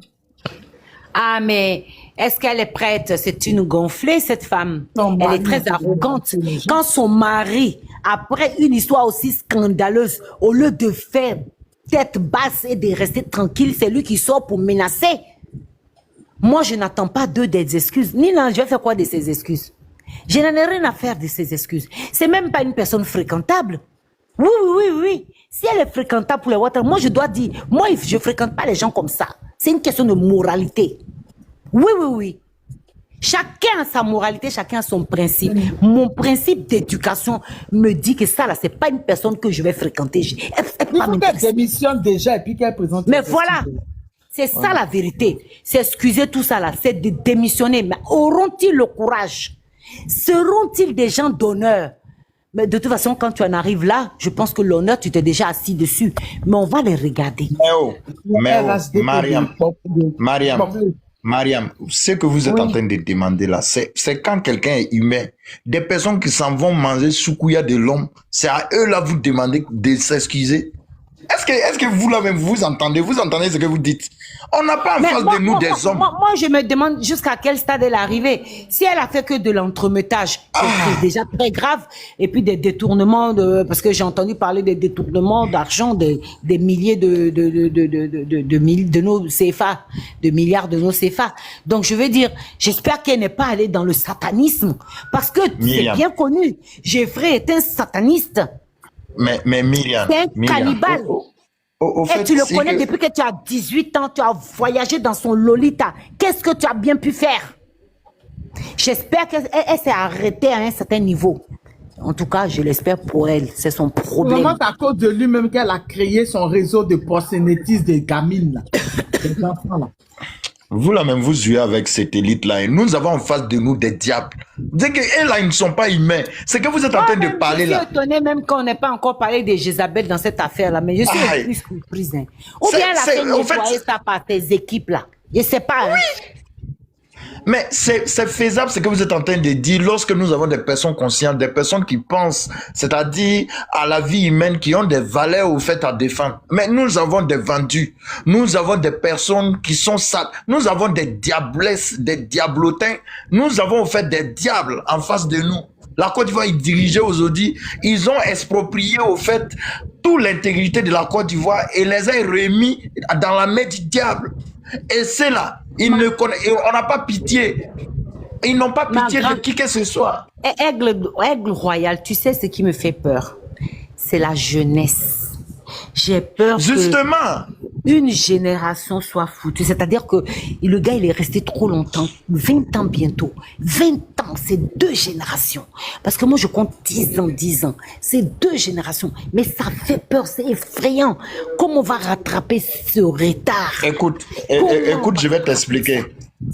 Ah, mais est-ce qu'elle est prête? C'est une gonflée, cette femme. Elle est très arrogante. Quand son mari, après une histoire aussi scandaleuse, au lieu de faire tête basse et de rester tranquille, c'est lui qui sort pour menacer. Moi, je n'attends pas d'eux des excuses. Nina, je vais faire quoi de ces excuses? Je n'en ai rien à faire de ces excuses. C'est même pas une personne fréquentable. Oui. Si elle est fréquentable pour les Ouattara, moi je dois dire, moi je fréquente pas les gens comme ça. C'est une question de moralité. Oui. Chacun a sa moralité, chacun a son principe. Mon principe d'éducation me dit que ça là, c'est pas une personne que je vais fréquenter. Il faut qu'elle démissionne déjà et puis qu'elle présente. Mais voilà, c'est ça la vérité. C'est excuser tout ça là, c'est de démissionner. Mais auront-ils le courage? Seront-ils des gens d'honneur? Mais de toute façon, quand tu en arrives là, je pense que l'honneur, tu t'es déjà assis dessus. Mais on va les regarder. Mariam, ce que vous êtes en train de demander là, c'est quand quelqu'un est humain, des personnes qui s'en vont manger soukouya de l'homme, c'est à eux là vous demandez de s'excuser. Est-ce que vous là même vous entendez ce que vous dites? On n'a pas en face de nous des hommes. Moi, je me demande jusqu'à quel stade elle est arrivée. Si elle a fait que de l'entremettage, c'est déjà très grave. Et puis des détournements parce que j'ai entendu parler des détournements d'argent, des milliers de nos CFA, de milliards de nos CFA. Donc je veux dire, j'espère qu'elle n'est pas allée dans le satanisme, parce que c'est bien connu. Jeffrey est un sataniste. Mais Myriam, c'est un cannibale. Et tu le connais depuis que tu as 18 ans, tu as voyagé dans son Lolita. Qu'est-ce que tu as bien pu faire? J'espère qu'elle s'est arrêtée à un certain niveau. En tout cas, je l'espère pour elle. C'est son problème. Vraiment, c'est à cause de lui-même qu'elle a créé son réseau de proxénétisme des gamines, là. Des enfants, là. Vous là même, vous jouez avec cette élite-là et nous avons en face de nous des diables. Vous dites qu'elles là, ils ne sont pas humains. C'est que vous êtes en train de parler là. Je suis étonné même qu'on n'ait pas encore parlé de Jézabel dans cette affaire-là, mais je suis plus surprise. Hein. Ou bien elle a fait nettoyer ça par tes équipes là. Je ne sais pas. Hein. Mais c'est faisable ce que vous êtes en train de dire lorsque nous avons des personnes conscientes, des personnes qui pensent, c'est-à-dire à la vie humaine, qui ont des valeurs au fait à défendre. Mais nous avons des vendus, nous avons des personnes qui sont sales, nous avons des diablesses, des diablotins, nous avons au fait des diables en face de nous. La Côte d'Ivoire est dirigée aujourd'hui, ils ont exproprié au fait toute l'intégrité de la Côte d'Ivoire et les a remis dans la main du diable. Et c'est là, on n'a pas pitié. Ils n'ont pas pitié de qui que ce soit. Aigle royal, tu sais ce qui me fait peur? C'est la jeunesse. J'ai peur justement qu'une génération soit foutue. C'est-à-dire que le gars, il est resté trop longtemps. 20 ans bientôt. 20 ans, c'est 2 générations. Parce que moi, je compte 10 ans. C'est 2 générations. Mais ça fait peur, c'est effrayant. Comment on va rattraper ce retard? Écoute, je vais t'expliquer.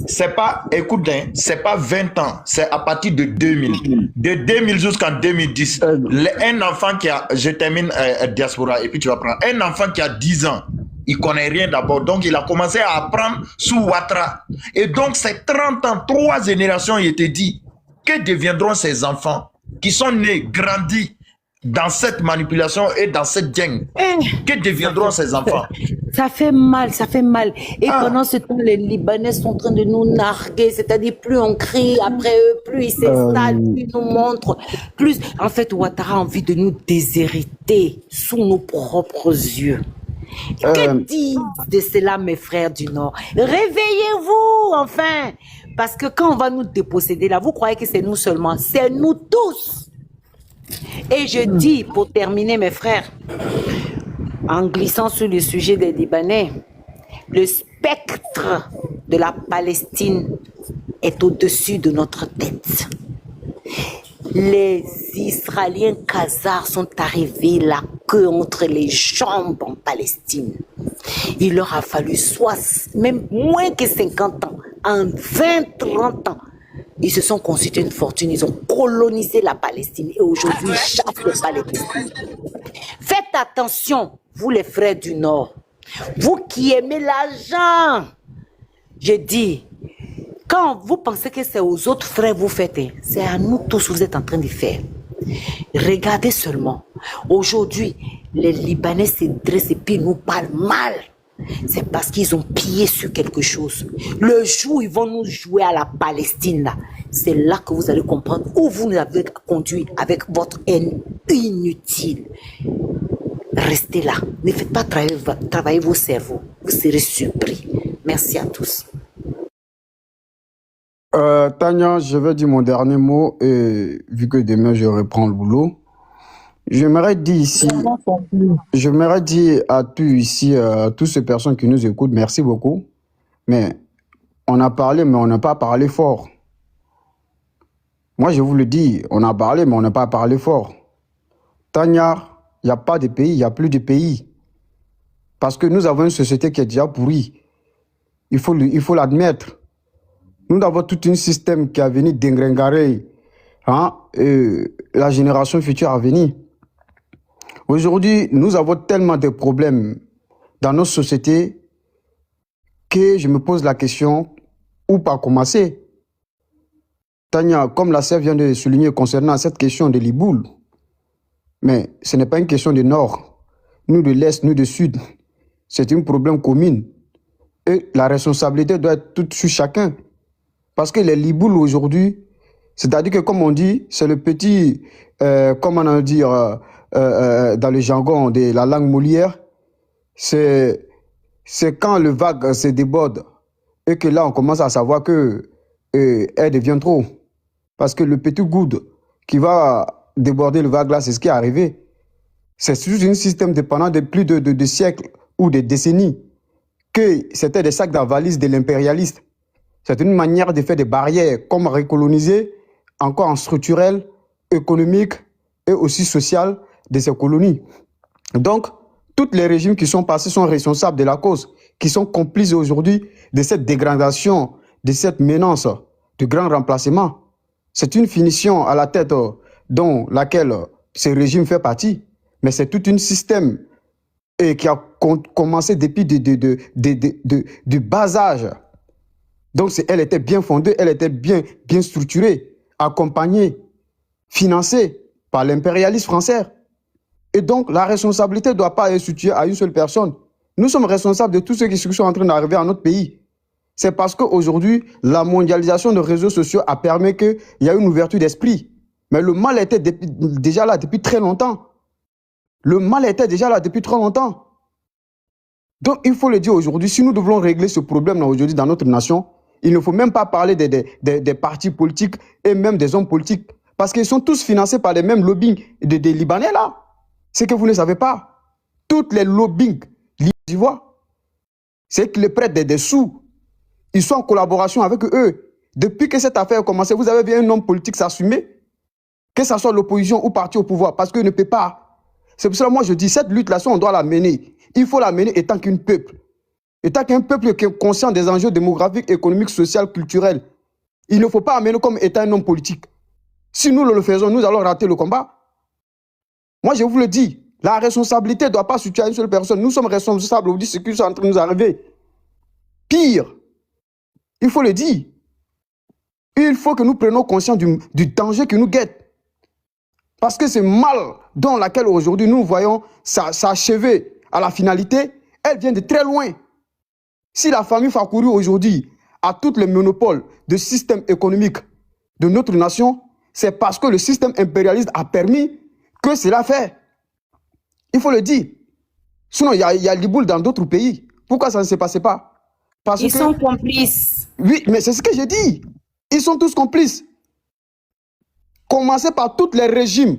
C'est pas, écoute, hein, c'est pas 20 ans, c'est à partir de 2000. De 2000 jusqu'en 2010. Un enfant qui a, je termine diaspora et puis tu vas prendre, un enfant qui a 10 ans, il connaît rien d'abord, donc il a commencé à apprendre sous Ouattara. Et donc c'est 30 ans, 3 générations, il te dit, que deviendront ces enfants qui sont nés, grandis dans cette manipulation et dans cette gang? Que deviendront ces enfants? Ça fait mal. Et pendant ce temps, les Libanais sont en train de nous narguer, c'est-à-dire plus on crie après eux, plus ils s'installent, plus ils nous montrent, plus... En fait, Ouattara a envie de nous déshériter sous nos propres yeux. Que disent de cela, mes frères du Nord? Réveillez-vous, enfin! Parce que quand on va nous déposséder là, vous croyez que c'est nous seulement? C'est nous tous! Et je dis, pour terminer, mes frères, en glissant sur le sujet des Libanais, le spectre de la Palestine est au-dessus de notre tête. Les Israéliens khazars sont arrivés la queue entre les jambes en Palestine. Il leur a fallu même moins que 50 ans, en 20-30 ans. Ils se sont constitués une fortune, ils ont colonisé la Palestine et aujourd'hui ils chassent les Palestiniens. Faites attention, vous les frères du Nord, vous qui aimez l'argent. Je dis, quand vous pensez que c'est aux autres frères vous faites, c'est à nous tous que vous êtes en train de faire. Regardez seulement, aujourd'hui, les Libanais se dressent et puis nous parlent mal. C'est parce qu'ils ont pillé sur quelque chose. Le jour où ils vont nous jouer à la Palestine, là, c'est là que vous allez comprendre où vous nous avez conduit avec votre haine inutile. restez là. Ne faites pas travailler vos cerveaux. Vous serez surpris. Merci à tous. Tania, je vais dire mon dernier mot et vu que demain je reprends le boulot, j'aimerais dire ici, j'aimerais dire à tous ici, à toutes ces personnes qui nous écoutent, merci beaucoup. Mais on a parlé, mais on n'a pas parlé fort. Moi, je vous le dis, on a parlé, mais on n'a pas parlé fort. Tania, il n'y a pas de pays, il n'y a plus de pays. Parce que nous avons une société qui est déjà pourrie. Il faut l'admettre. Nous avons tout un système qui a venu dégringarer la génération future à venir. Aujourd'hui, nous avons tellement de problèmes dans nos sociétés que je me pose la question, où pas commencer? Tania, comme la sœur vient de souligner concernant cette question de l'Iboul, mais ce n'est pas une question de nord, nous de l'est, nous de sud. C'est un problème commun. Et la responsabilité doit être toute sur chacun. Parce que les Libouls aujourd'hui, c'est-à-dire que comme on dit, c'est le petit, comment on dit dans le jargon de la langue Molière, c'est quand le vague se déborde et que là on commence à savoir que elle devient trop. Parce que le petit goutte qui va déborder le vague là, c'est ce qui est arrivé. C'est juste un système dépendant de plus de siècles ou de décennies, que c'était des sacs d'avalises de l'impérialiste. C'est une manière de faire des barrières, comme recoloniser, encore en structurel, économique et aussi social de ces colonies. Donc, tous les régimes qui sont passés sont responsables de la cause, qui sont complices aujourd'hui de cette dégradation, de cette menace de grand remplacement. C'est une finition à la tête dont laquelle ce régime fait partie, mais c'est tout un système qui a commencé depuis du bas âge. Donc elle était bien fondée, elle était bien structurée, accompagnée, financée par l'impérialisme français. Et donc la responsabilité ne doit pas être située à une seule personne. Nous sommes responsables de tous ceux qui sont en train d'arriver à notre pays. C'est parce qu'aujourd'hui, la mondialisation des réseaux sociaux a permis qu'il y a une ouverture d'esprit. Mais le mal était déjà là depuis très longtemps. Le mal était déjà là depuis trop longtemps. Donc il faut le dire aujourd'hui, si nous devons régler ce problème-là aujourd'hui dans notre nation, il ne faut même pas parler des partis politiques et même des hommes politiques. Parce qu'ils sont tous financés par les mêmes lobbying des Libanais là. C'est que vous ne savez pas. Toutes les lobbying libanais, c'est qu'ils prêtent des sous. Ils sont en collaboration avec eux. Depuis que cette affaire a commencé, vous avez vu un homme politique s'assumer, que ce soit l'opposition ou parti au pouvoir, parce qu'il ne peut pas. C'est pour cela que moi je dis, cette lutte-là, on doit la mener. Il faut la mener étant qu'un peuple. Étant qu'un peuple qui est conscient des enjeux démographiques, économiques, sociaux, culturels. Il ne faut pas amener comme étant un homme politique. Si nous le faisons, nous allons rater le combat. Moi, je vous le dis, la responsabilité ne doit pas se situer à une seule personne. Nous sommes responsables de ce qui est en train de nous arriver. Pire, il faut le dire. Il faut que nous prenions conscience du danger qui nous guette. Parce que ce mal dans lequel aujourd'hui nous voyons s'achever à la finalité, elle vient de très loin. Si la famille Fakourou aujourd'hui a tous les monopoles de système économique de notre nation, c'est parce que le système impérialiste a permis que cela fait. Il faut le dire. Sinon, il y a l'Iboul dans d'autres pays. Pourquoi ça ne se passait pas? Parce Ils sont complices. Oui, mais c'est ce que j'ai dit. Ils sont tous complices. Commencez par tous les régimes.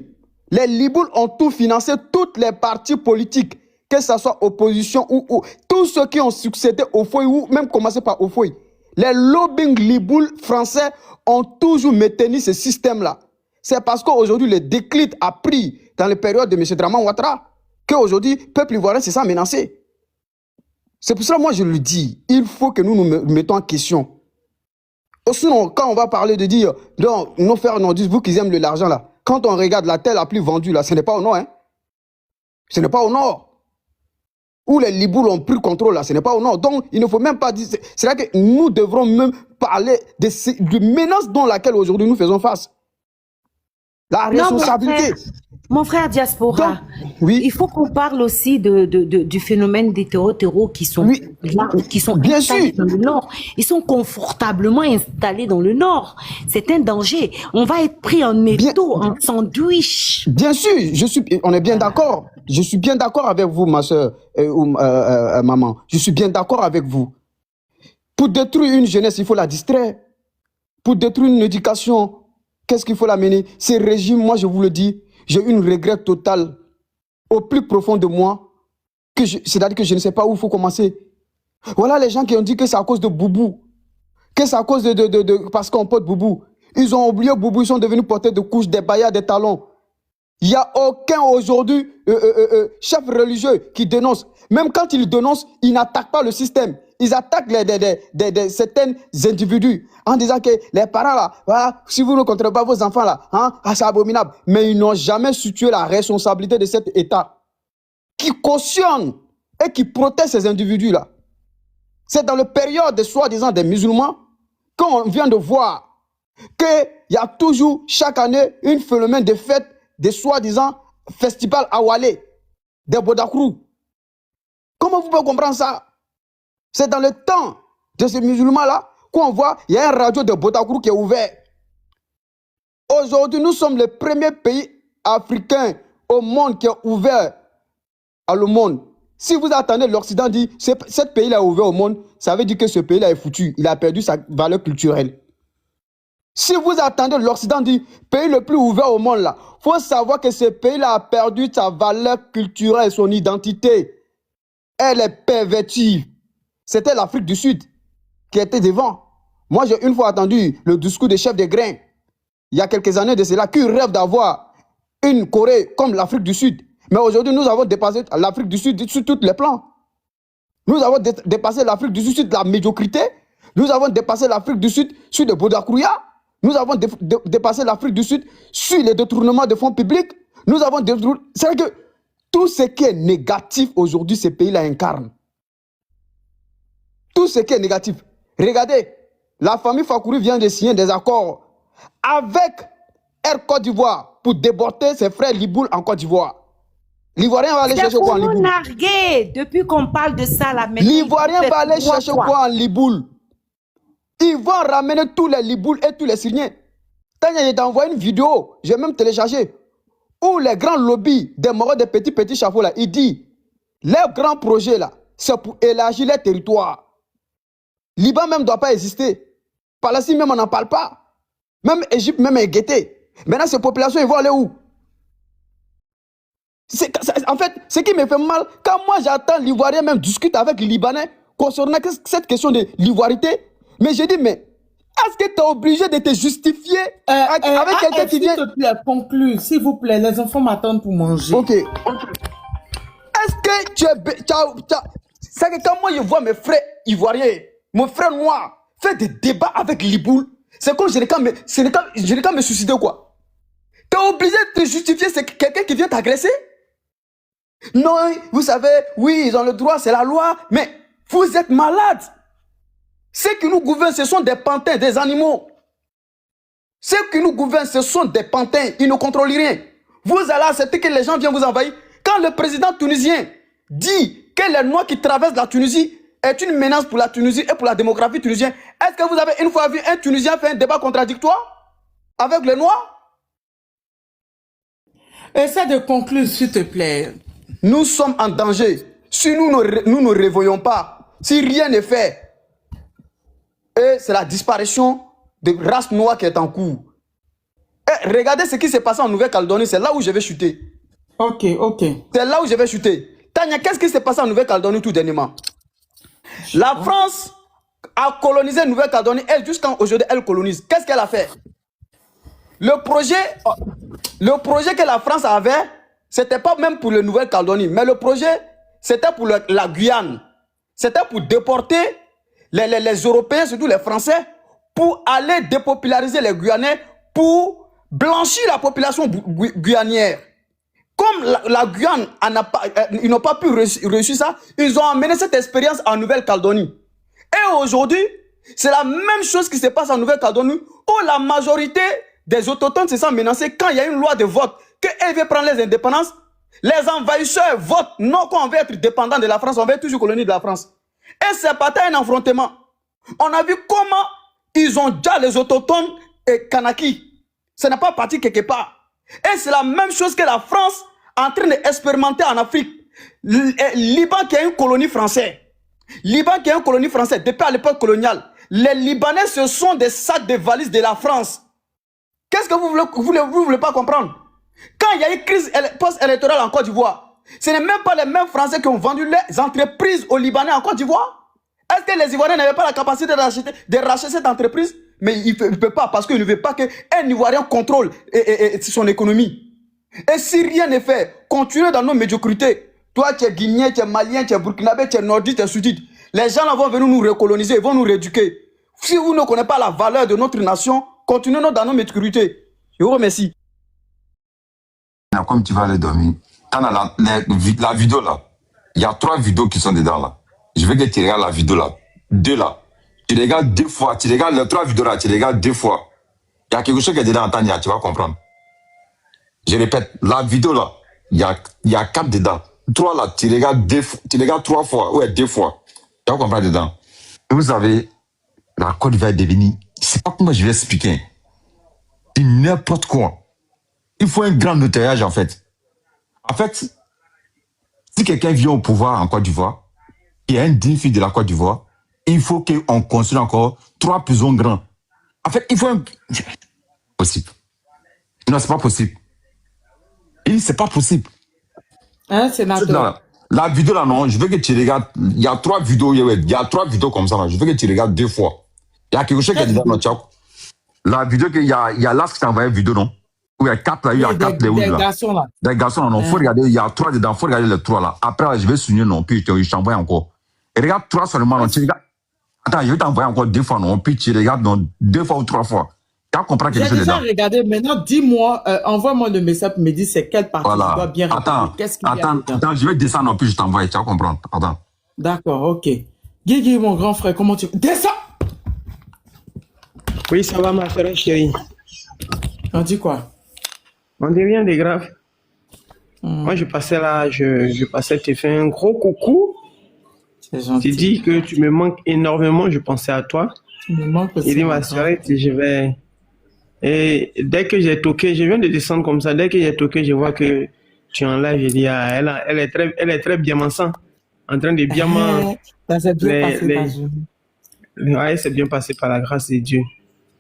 Les Libouls ont tout financé, tous les partis politiques, que ce soit opposition ou tous ceux qui ont succédé au Foy ou même commencé par au Foy. Les lobbying Libouls français ont toujours maintenu ce système-là. C'est parce qu'aujourd'hui, le déclic a pris dans les périodes de M. Draman Ouattara qu'aujourd'hui, le peuple ivoirien s'est menacé. C'est pour cela que moi je le dis, il faut que nous nous mettons en question. Sinon, quand on va parler de dire, non, nos frères nous disent, vous qui aiment l'argent là, quand on regarde la terre la plus vendue là, ce n'est pas au nord, hein. Ce n'est pas au nord. Où les Libouls ont pris le contrôle là, ce n'est pas au nord. Donc, il ne faut même pas dire, c'est là que nous devrons même parler de menaces dans laquelle aujourd'hui nous faisons face. La responsabilité. Mon frère Diaspora, Donc, oui. il faut qu'on parle aussi du phénomène des terreaux qui sont là, qui sont bien installés sûr dans le Nord. Ils sont confortablement installés dans le Nord. C'est un danger. On va être pris en étau, en sandwich. Bien sûr, on est bien d'accord. Je suis bien d'accord avec vous, ma soeur, maman. Je suis bien d'accord avec vous. Pour détruire une jeunesse, il faut la distraire. Pour détruire une éducation, qu'est-ce qu'il faut l'amener? Ces régimes, moi je vous le dis, j'ai une regret total au plus profond de moi. C'est-à-dire que je ne sais pas où il faut commencer. Voilà les gens qui ont dit que c'est à cause de Boubou. Que c'est à cause parce qu'on porte Boubou. Ils ont oublié Boubou, ils sont devenus porteurs de couches, des bayas, des talons. Il n'y a aucun aujourd'hui chef religieux qui dénonce. Même quand ils dénoncent, ils n'attaquent pas le système. Ils attaquent certains individus en disant que les parents là, voilà, si vous ne contrôlez pas vos enfants là, hein, c'est abominable. Mais ils n'ont jamais situé la responsabilité de cet État qui cautionne et qui protège ces individus là. C'est dans la période de soi-disant des musulmans qu'on vient de voir qu'il y a toujours chaque année un phénomène de fête des soi-disant festivals à Walé, des Bodakrou. Comment vous pouvez comprendre ça? C'est dans le temps de ces musulmans-là qu'on voit, il y a un radio de Bodakrou qui est ouvert. Aujourd'hui, nous sommes le premier pays africain au monde qui est ouvert à le monde. Si vous attendez l'Occident dit, ce pays-là est ouvert au monde, ça veut dire que ce pays-là est foutu. Il a perdu sa valeur culturelle. Si vous attendez l'Occident dit, pays le plus ouvert au monde là, il faut savoir que ce pays-là a perdu sa valeur culturelle et son identité. Elle est pervertie. C'était l'Afrique du Sud qui était devant. Moi, j'ai une fois entendu le discours des chefs des grains, il y a quelques années de cela, qui rêvent d'avoir une Corée comme l'Afrique du Sud. Mais aujourd'hui, nous avons dépassé l'Afrique du Sud sur tous les plans. Nous avons dépassé l'Afrique du Sud sur la médiocrité. Nous avons dépassé l'Afrique du Sud sur le Bodakrouya. Nous avons dépassé l'Afrique du Sud sur les détournements de fonds publics. Nous avons c'est que tout ce qui est négatif aujourd'hui, ces pays-là incarnent. Tout ce qui est négatif. Regardez, la famille Fakouri vient de signer des accords avec Air Côte d'Ivoire pour déporter ses frères Liboul en Côte d'Ivoire. L'Ivoirien va aller chercher quoi en Liboul? Depuis qu'on parle de ça, la l'Ivoirien va aller chercher quoi en Liboul? Ils vont ramener tous les Libouls et tous les Syriens. Tania, j'ai envoyé une vidéo, j'ai même téléchargé, où les grands lobbies des morts des petits chapeaux là, ils disent, leurs grands projets là, c'est pour élargir les territoires. Liban même ne doit pas exister. Palestine même, on n'en parle pas. Même Égypte même est guettée. Maintenant, ces populations, ils vont aller où? En fait, ce qui me fait mal, quand moi j'entends l'Ivoirien même discuter avec les Libanais concernant cette question de l'ivoirité, mais j'ai dit, mais est-ce que tu es obligé de te justifier avec quelqu'un qui vient... S'il te plaît, conclue, s'il vous plaît, les enfants m'attendent pour manger. Ok. Est-ce que tu es... C'est que quand moi je vois mes frères ivoiriens, mon frère noir, faire des débats avec Liboul, c'est comme je n'ai qu'à me suicider quoi. Tu es obligé de te justifier, c'est quelqu'un qui vient t'agresser? Non, vous savez, oui, ils ont le droit, c'est la loi, mais vous êtes malades. Ceux qui nous gouvernent, ce sont des pantins, des animaux. Ceux qui nous gouvernent, ce sont des pantins, ils ne contrôlent rien. Vous allez accepter que les gens viennent vous envahir. Quand le président tunisien dit que les Noirs qui traversent la Tunisie est une menace pour la Tunisie et pour la démographie tunisienne, est-ce que vous avez une fois vu un Tunisien faire un débat contradictoire avec les Noirs? Essaie de conclure, s'il te plaît. Nous sommes en danger. Si nous ne réveillons pas, si rien n'est fait, et c'est la disparition de race noire qui est en cours. Et regardez ce qui s'est passé en Nouvelle-Calédonie, c'est là où je vais chuter. Ok. C'est là où je vais chuter. Tania, qu'est-ce qui s'est passé en Nouvelle-Calédonie tout dernièrement? La France a colonisé Nouvelle-Calédonie et jusqu'à aujourd'hui, elle colonise. Qu'est-ce qu'elle a fait? Le projet que la France avait, c'était pas même pour la Nouvelle-Calédonie, mais le projet, c'était pour la Guyane. C'était pour déporter les Européens, surtout les Français, pour aller dépopulariser les Guyanais, pour blanchir la population guyanière. Comme la Guyane, ils n'ont pas pu réussir ça, ils ont amené cette expérience en Nouvelle-Calédonie. Et aujourd'hui, c'est la même chose qui se passe en Nouvelle-Calédonie, où la majorité des autochtones se sentent menacés quand il y a une loi de vote qu'elle veut prendre les indépendances, les envahisseurs votent non qu'on veut être dépendant de la France, on veut être toujours colonie de la France. Et c'est parti à un affrontement. On a vu comment ils ont déjà les autochtones et Kanaki. Ça n'est pas parti quelque part. Et c'est la même chose que la France est en train d'expérimenter en Afrique. Liban qui est une colonie française. Liban qui est une colonie française depuis à l'époque coloniale. Les Libanais, ce sont des sacs de valises de la France. Qu'est-ce que vous voulez pas comprendre? Quand il y a eu crise post-électorale en Côte d'Ivoire, ce n'est même pas les mêmes Français qui ont vendu les entreprises aux Libanais en Côte d'Ivoire. Est-ce que les Ivoiriens n'avaient pas la capacité de racheter cette entreprise? Mais il ne peut pas parce qu'il ne veut pas qu'un Ivoirien contrôle son économie. Et si rien n'est fait, continuez dans nos médiocrités. Toi, tu es Guinéen, tu es Malien, tu es Burkinabé, tu es Nordiste, tu es Sudiste. Les gens là vont venir nous recoloniser, ils vont nous rééduquer. Si vous ne connaissez pas la valeur de notre nation, continuez dans nos médiocrités. Je vous remercie. Comme tu vas aller dormir, la vidéo là, il y a 3 vidéos qui sont dedans là. Je veux que tu regardes la vidéo là. 2 là. Tu regardes 2 fois. Tu regardes les 3 vidéos là, tu regardes 2 fois. Il y a quelque chose qui est dedans, Tania, tu vas comprendre. Je répète, la vidéo là, il y a 4 dedans. 3 là, tu regardes 3 fois. Ouais, 2 fois. Tu vas comprendre dedans. Vous savez, la Côte d'Ivoire est devenue, c'est pas comment je vais expliquer. C'est n'importe quoi. Il faut un grand nettoyage en fait. En fait, si quelqu'un vient au pouvoir en Côte d'Ivoire, il y a un digne fils de la Côte d'Ivoire, il faut qu'on construise encore 3 prisons grands. En fait, il faut un... Possible. Non, c'est pas possible. C'est pas possible. Hein, sénateur? La vidéo là, non, je veux que tu regardes. Il y a 3 vidéos, il y a 3 vidéos comme ça là. Je veux que tu regardes 2 fois. Il y a quelque chose qui est dedans, non, la vidéo qu'il y a là, qui t'a envoyé une vidéo, non? Où il y a 4 là, il y a 4 là. Des garçons là. Des garçons là, non. Faut regarder, il y a 3 dedans, faut regarder les 3 là. Après, je vais souligner, non, puis je t'envoie encore. Et regarde 3 seulement, non. Tu regardes. Attends, je vais t'envoyer encore 2 fois, non. Puis tu regardes, non, 2 fois ou 3 fois. Tu vas comprendre quelque chose dedans. J'ai déjà regardé. Maintenant, dis-moi, envoie-moi le message pour me dire c'est quelle partie voilà. je dois bien regarder. Qu'est-ce qu'il y a dedans? Attends, je vais descendre, non, puis je t'envoie, tu vas comprendre. Attends. D'accord, ok. Guigui, mon grand frère, comment tu... Descends! Oui, ça va, ma frère chérie. On dit quoi? On dit rien de grave. Moi, je passais là, je passais te faire un gros coucou. C'est gentil. Tu dis que tu me manques énormément, je pensais à toi. Tu me manques aussi. Il dit, ma soeur, je vais... Et dès que j'ai toqué, je viens de descendre comme ça, dès que j'ai toqué, je vois que tu es en live, je dis, ah, elle est très bien mansant, en train de bien ça s'est bien passé ta journée. Ouais, c'est bien passé par la grâce de Dieu.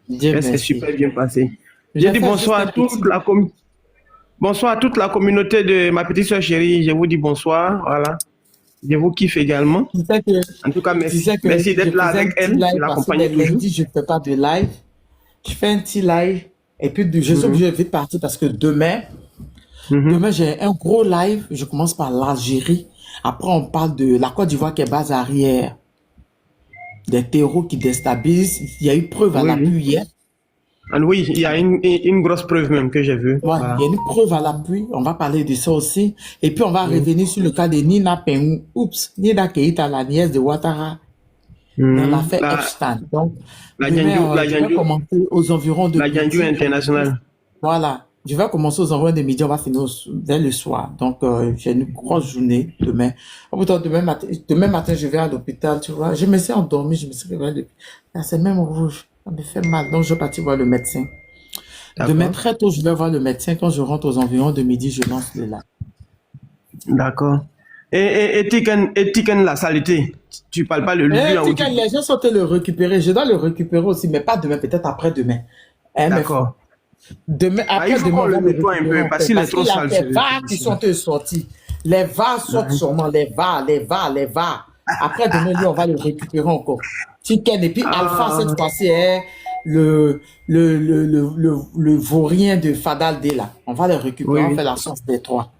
C'est super bien passé. J'ai dit bonsoir à toute la communauté de ma petite soeur chérie. Je vous dis bonsoir. Voilà. Je vous kiffe également. En tout cas, merci d'être là avec elle. Je l'accompagne toujours. Lundi, je ne fais pas de live. Je fais un petit live. Et puis, je suis obligé de vite partir parce que demain, j'ai un gros live. Je commence par l'Algérie. Après, on parle de la Côte d'Ivoire qui est base arrière. Des terreaux qui déstabilisent. Il y a eu preuve à l'appui hier. Oui, il y a une grosse preuve même que j'ai vue. Ouais, voilà. Il y a une preuve à l'appui. On va parler de ça aussi. Et puis, on va revenir sur le cas de Nina Pengou. Nina Keïta, la nièce de Ouattara. Dans l'affaire Epstein. Donc, la Gandiou commencer aux environs de... La Gandiou internationale. Voilà. Je vais commencer aux environs des midi. On va finir vers le soir. Donc, j'ai une grosse journée demain. Demain matin, je vais à l'hôpital, tu vois. Je me suis endormi. Je me suis réveillé. C'est même rouge. Ça me fait mal. Donc, je vais partir voir le médecin. Demain, très tôt, je vais voir le médecin. Quand je rentre aux environs de midi, je lance le live. D'accord. Et Tiken, la saleté, tu parles pas de lui là où Tiken, les gens sont le récupérer. Je dois le récupérer aussi, mais pas demain, peut-être après-demain. D'accord. Demain, après-demain, on le nettoie un peu, parce qu'il est trop sale. Les VAR qui sont sortis. Les VAR sortent sûrement, les VAR. Après, demain, lui, on va le récupérer encore. Tiken, et puis Alpha, cette fois-ci, est le vaurien de Fadal D là. On va le récupérer, on fait la chance des 3.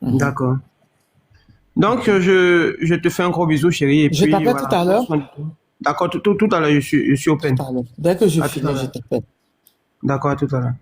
D'accord. Donc, je te fais un gros bisou, chérie. Et je t'appelle tout à l'heure. D'accord, tout à l'heure, je suis open. Dès que je finis, je t'appelle. D'accord, à tout à l'heure.